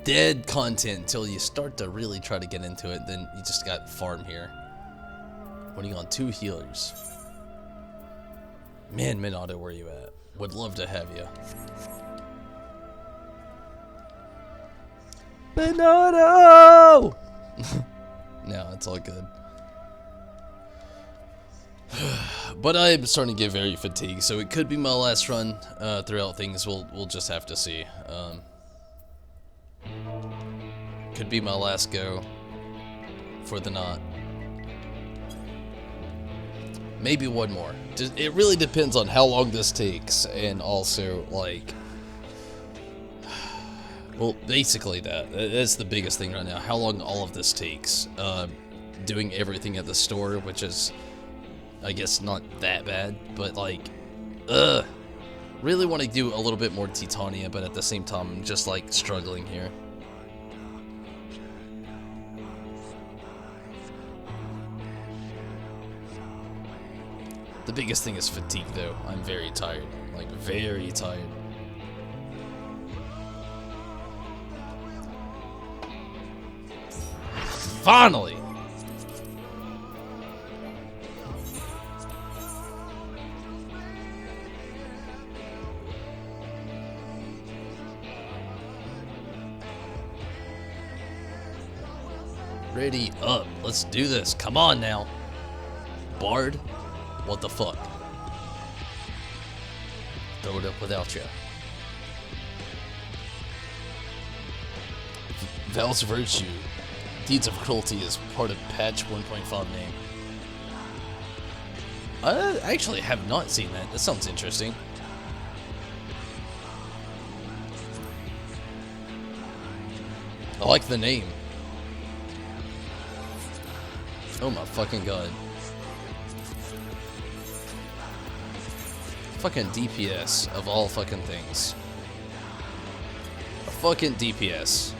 Dead content until you start to really try to get into it, then you just got farm here. Winning on 2 healers. Man, Minato, where you at? Would love to have you. Minato! No, it's all good. But I'm starting to get very fatigued, so it could be my last run throughout things. We'll just have to see. Could be my last go for the knot. Maybe one more. It really depends on how long this takes, and also, like, well, basically that's the biggest thing right now. How long all of this takes. Doing everything at the store, which is, I guess, not that bad, but like, really want to do a little bit more Titania, but at the same time, I'm just like struggling here. The biggest thing is fatigue, though. I'm very tired. Like, very tired. Finally! Ready up. Let's do this. Come on now. Bard? What the fuck? Throw it up without you. Val's Virtue. Deeds of Cruelty is part of patch 1.5 name. I actually have not seen that. That sounds interesting. I like the name. Oh my fucking god. Fucking DPS of all fucking things. A fucking DPS.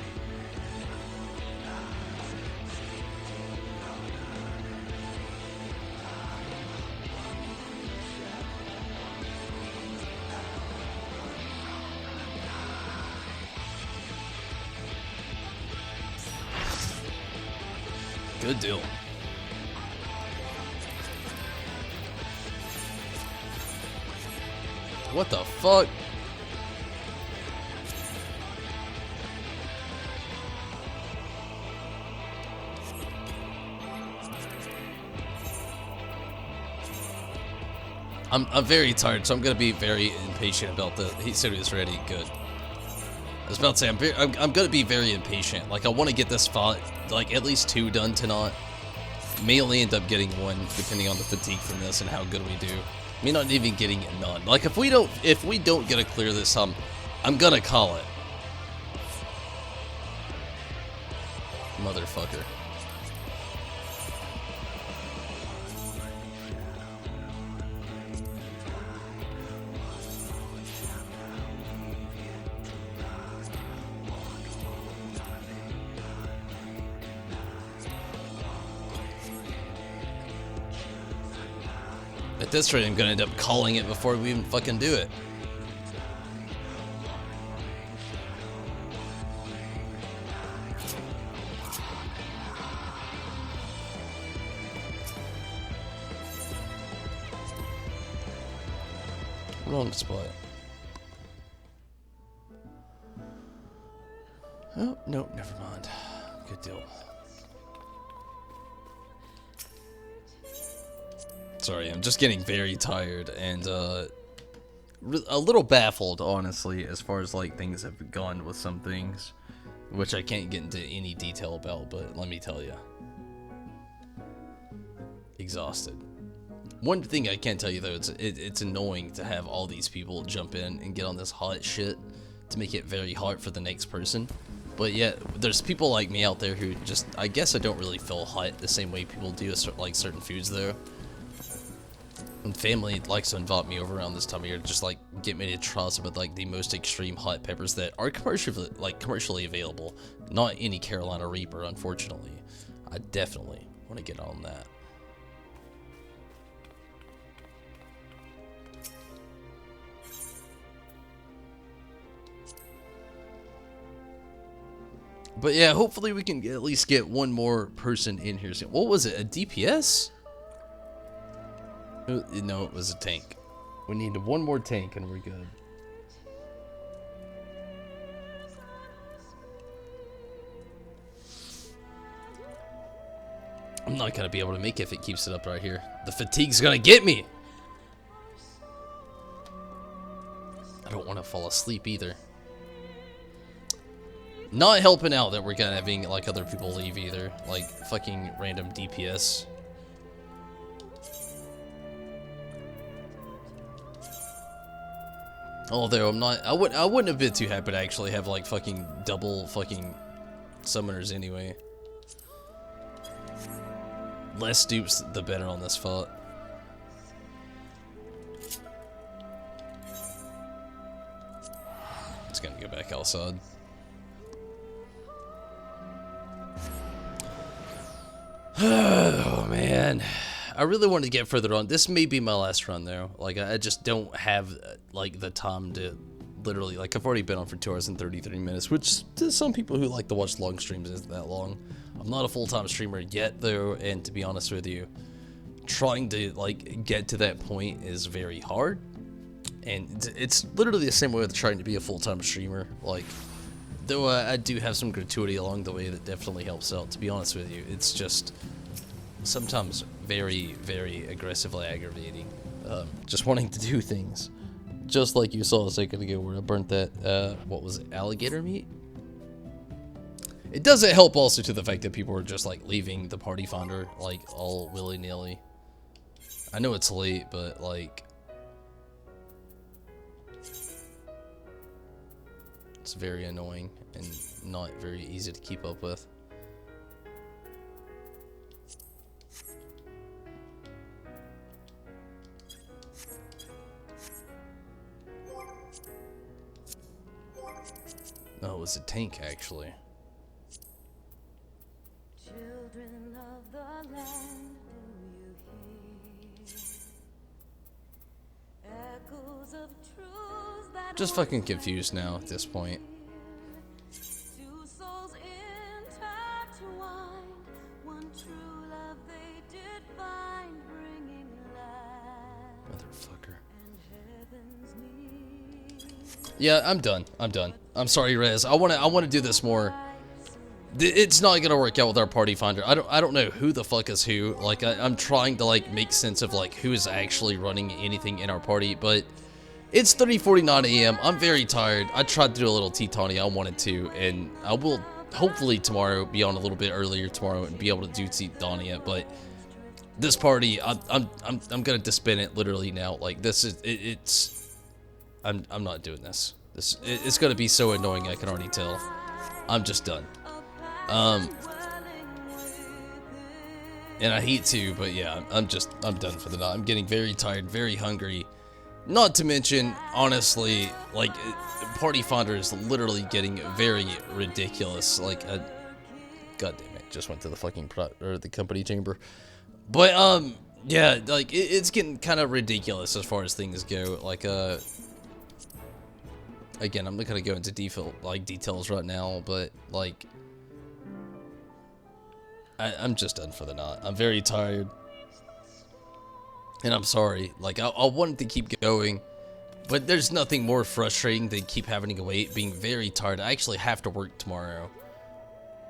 Good deal. What the fuck? I'm very tired, so I'm gonna be very impatient about this. He said he was ready. Good. I was about to say I'm gonna be very impatient. Like I want to get this fight, like at least 2 done tonight. May only end up getting 1 depending on the fatigue from this and how good we do. May not even getting none. Like if we don't get a clear this time, I'm gonna call it. Motherfucker. At this rate, I'm gonna end up calling it before we even fucking do it. Wrong spot. Oh, no, never mind. Good deal. Sorry, I'm just getting very tired and a little baffled, honestly, as far as like things have gone with some things, which I can't get into any detail about, but let me tell you. Exhausted. One thing I can tell you though, it's annoying to have all these people jump in and get on this hot shit to make it very hard for the next person. But yet, there's people like me out there who just, I guess I don't really feel hot the same way people do like certain foods though. And family likes to invite me over around this time of year to just like get me to try some of like the most extreme hot peppers that are commercially available. Not any Carolina Reaper, unfortunately. I definitely want to get on that. But yeah, hopefully we can at least get 1 more person in here. What was it? A DPS? No, it was a tank. We need 1 more tank and we're good. I'm not gonna be able to make it if it keeps it up right here. The fatigue's gonna get me! I don't want to fall asleep either. Not helping out that we're kind of having like other people leave either. Like fucking random DPS. Although I'm not, I wouldn't have been too happy to actually have like fucking double fucking summoners anyway. Less dupes, the better on this fight. It's gonna go back outside. Oh man. I really wanted to get further on. This may be my last run though. Like I just don't have like the time to literally, like I've already been on for 2 hours and 33 minutes, which to some people who like to watch long streams isn't that long. I'm not a full-time streamer yet though, and to be honest with you, trying to like get to that point is very hard. And it's literally the same way with trying to be a full-time streamer. Like, though I do have some gratuity along the way that definitely helps out, to be honest with you. It's just sometimes very, very aggressively aggravating. Just wanting to do things. Just like you saw a second ago where I burnt that, what was it, alligator meat? It doesn't help also to the fact that people are just like leaving the party finder like all willy-nilly. I know it's late, but like it's very annoying and not very easy to keep up with. No, it was a tank actually. Children of the land, do you hear? Echoes of truths that Just fucking confused now at this point. two souls intertwined, one true Yeah, I'm done. I'm done. I'm sorry, Rez. I wanna do this more. It's not gonna work out with our party finder. I don't know who the fuck is who. Like, I'm trying to like make sense of like who is actually running anything in our party, but it's 3:49 a.m. I'm very tired. I tried to do a little Titania. I wanted to, and I will hopefully tomorrow be on a little bit earlier tomorrow and be able to do Titania. But this party, I'm gonna disband it literally now. Like, this is I'm not doing this. It's gonna be so annoying. I can already tell. I'm just done. And I hate to, but yeah, I'm done for the night. I'm getting very tired, very hungry. Not to mention, honestly, like, Party Finder is literally getting very ridiculous. Like, god damn it, just went to the fucking the company chamber. But yeah, like it's getting kind of ridiculous as far as things go. Like, again, I'm not gonna go into details right now, but like, I'm just done for the night. I'm very tired. And I'm sorry, like, I wanted to keep going, but there's nothing more frustrating than keep having to wait, being very tired. I actually have to work tomorrow.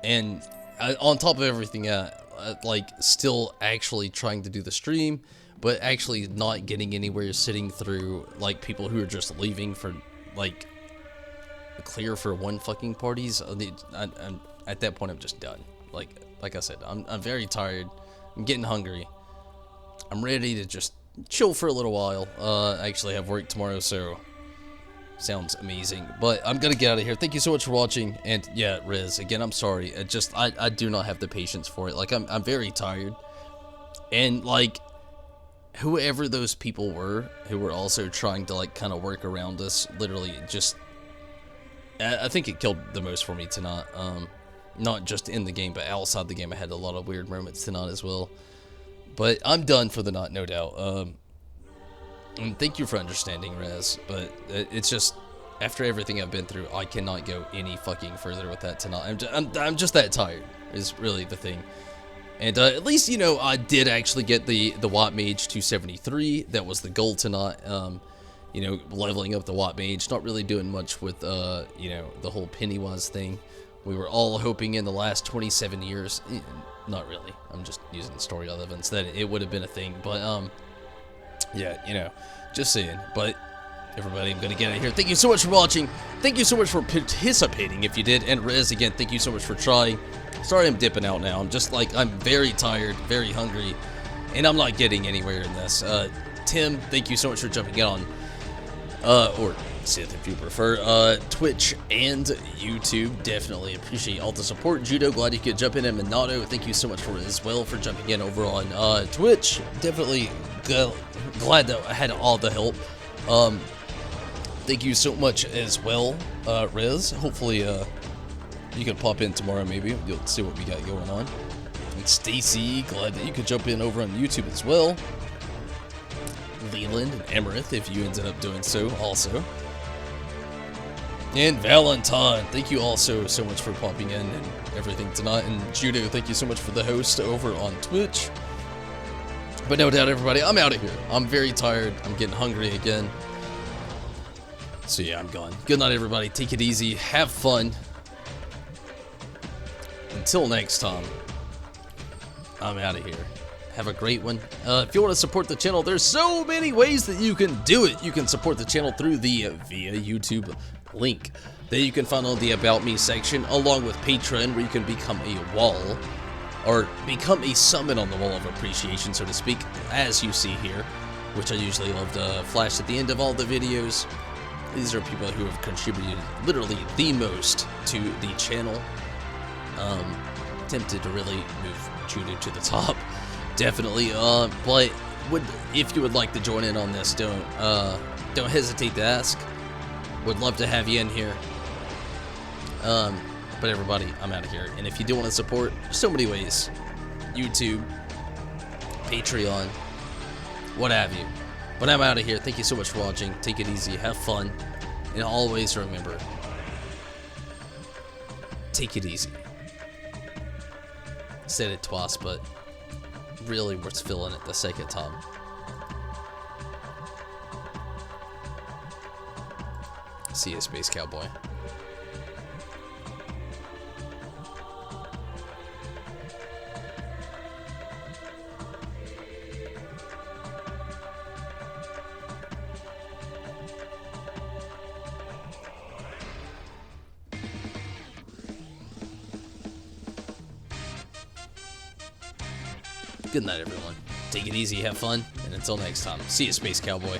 And on top of everything, like, still actually trying to do the stream, but actually not getting anywhere, sitting through, like, people who are just leaving for, like, clear for one fucking parties. I'm at that point, I'm just done. Like I said, I'm very tired. I'm getting hungry. I'm ready to just chill for a little while. I actually have work tomorrow, so sounds amazing. But I'm gonna get out of here. Thank you so much for watching. And yeah, Riz, again, I'm sorry. I do not have the patience for it. Like, I'm very tired. And like, whoever those people were who were also trying to like kind of work around us, literally just, I think it killed the most for me tonight. Not just in the game, but outside the game, I had a lot of weird moments tonight as well. But I'm done for the night, no doubt. And thank you for understanding, Rez. But it's just, after everything I've been through, I cannot go any fucking further with that tonight. I'm just that tired, is really the thing. And at least, you know, I did actually get the White Mage to 73. That was the goal tonight. You know, leveling up the White Mage. Not really doing much with, you know, the whole Pennywise thing. We were all hoping in the last 27 years, not really, I'm just using the story relevance, that it would have been a thing, but, yeah, you know, just saying. But, everybody, I'm gonna get out of here. Thank you so much for watching, thank you so much for participating, if you did, and Rez, again, thank you so much for trying. Sorry I'm dipping out now, I'm just, like, I'm very tired, very hungry, and I'm not getting anywhere in this. Tim, thank you so much for jumping on, or Sith if you prefer, Twitch and YouTube. Definitely appreciate all the support. Judo, glad you could jump in, and Minato, thank you so much for as well for jumping in over on Twitch. Definitely glad that I had all the help. Thank you so much as well, Rez. Hopefully you can pop in tomorrow, maybe you'll see what we got going on. And Stacy, glad that you could jump in over on YouTube as well. Leland and Emerith, if you ended up doing so also. And Valentine, thank you also so much for popping in and everything tonight. And Judo, thank you so much for the host over on Twitch. But no doubt, everybody, I'm out of here. I'm very tired. I'm getting hungry again. So yeah, I'm gone. Good night, everybody. Take it easy. Have fun. Until next time, I'm out of here. Have a great one. If you want to support the channel, there's so many ways that you can do it. You can support the channel through the via YouTube link that you can find on the About Me section, along with Patreon, where you can become a wall, or become a summon on the wall of appreciation, so to speak, as you see here, which I usually love to flash at the end of all the videos. These are people who have contributed literally the most to the channel. Tempted to really move Judo to the top. Definitely, but if you would like to join in on this, don't hesitate to ask. Would love to have you in here. But everybody, I'm out of here. And if you do want to support, so many ways. YouTube, Patreon, what have you. But I'm out of here. Thank you so much for watching. Take it easy, have fun, and always remember, take it easy. Said it twice, but really was feeling it the second time. See ya, Space Cowboy. Good night, everyone. Take it easy, have fun, and until next time, see you, Space Cowboy.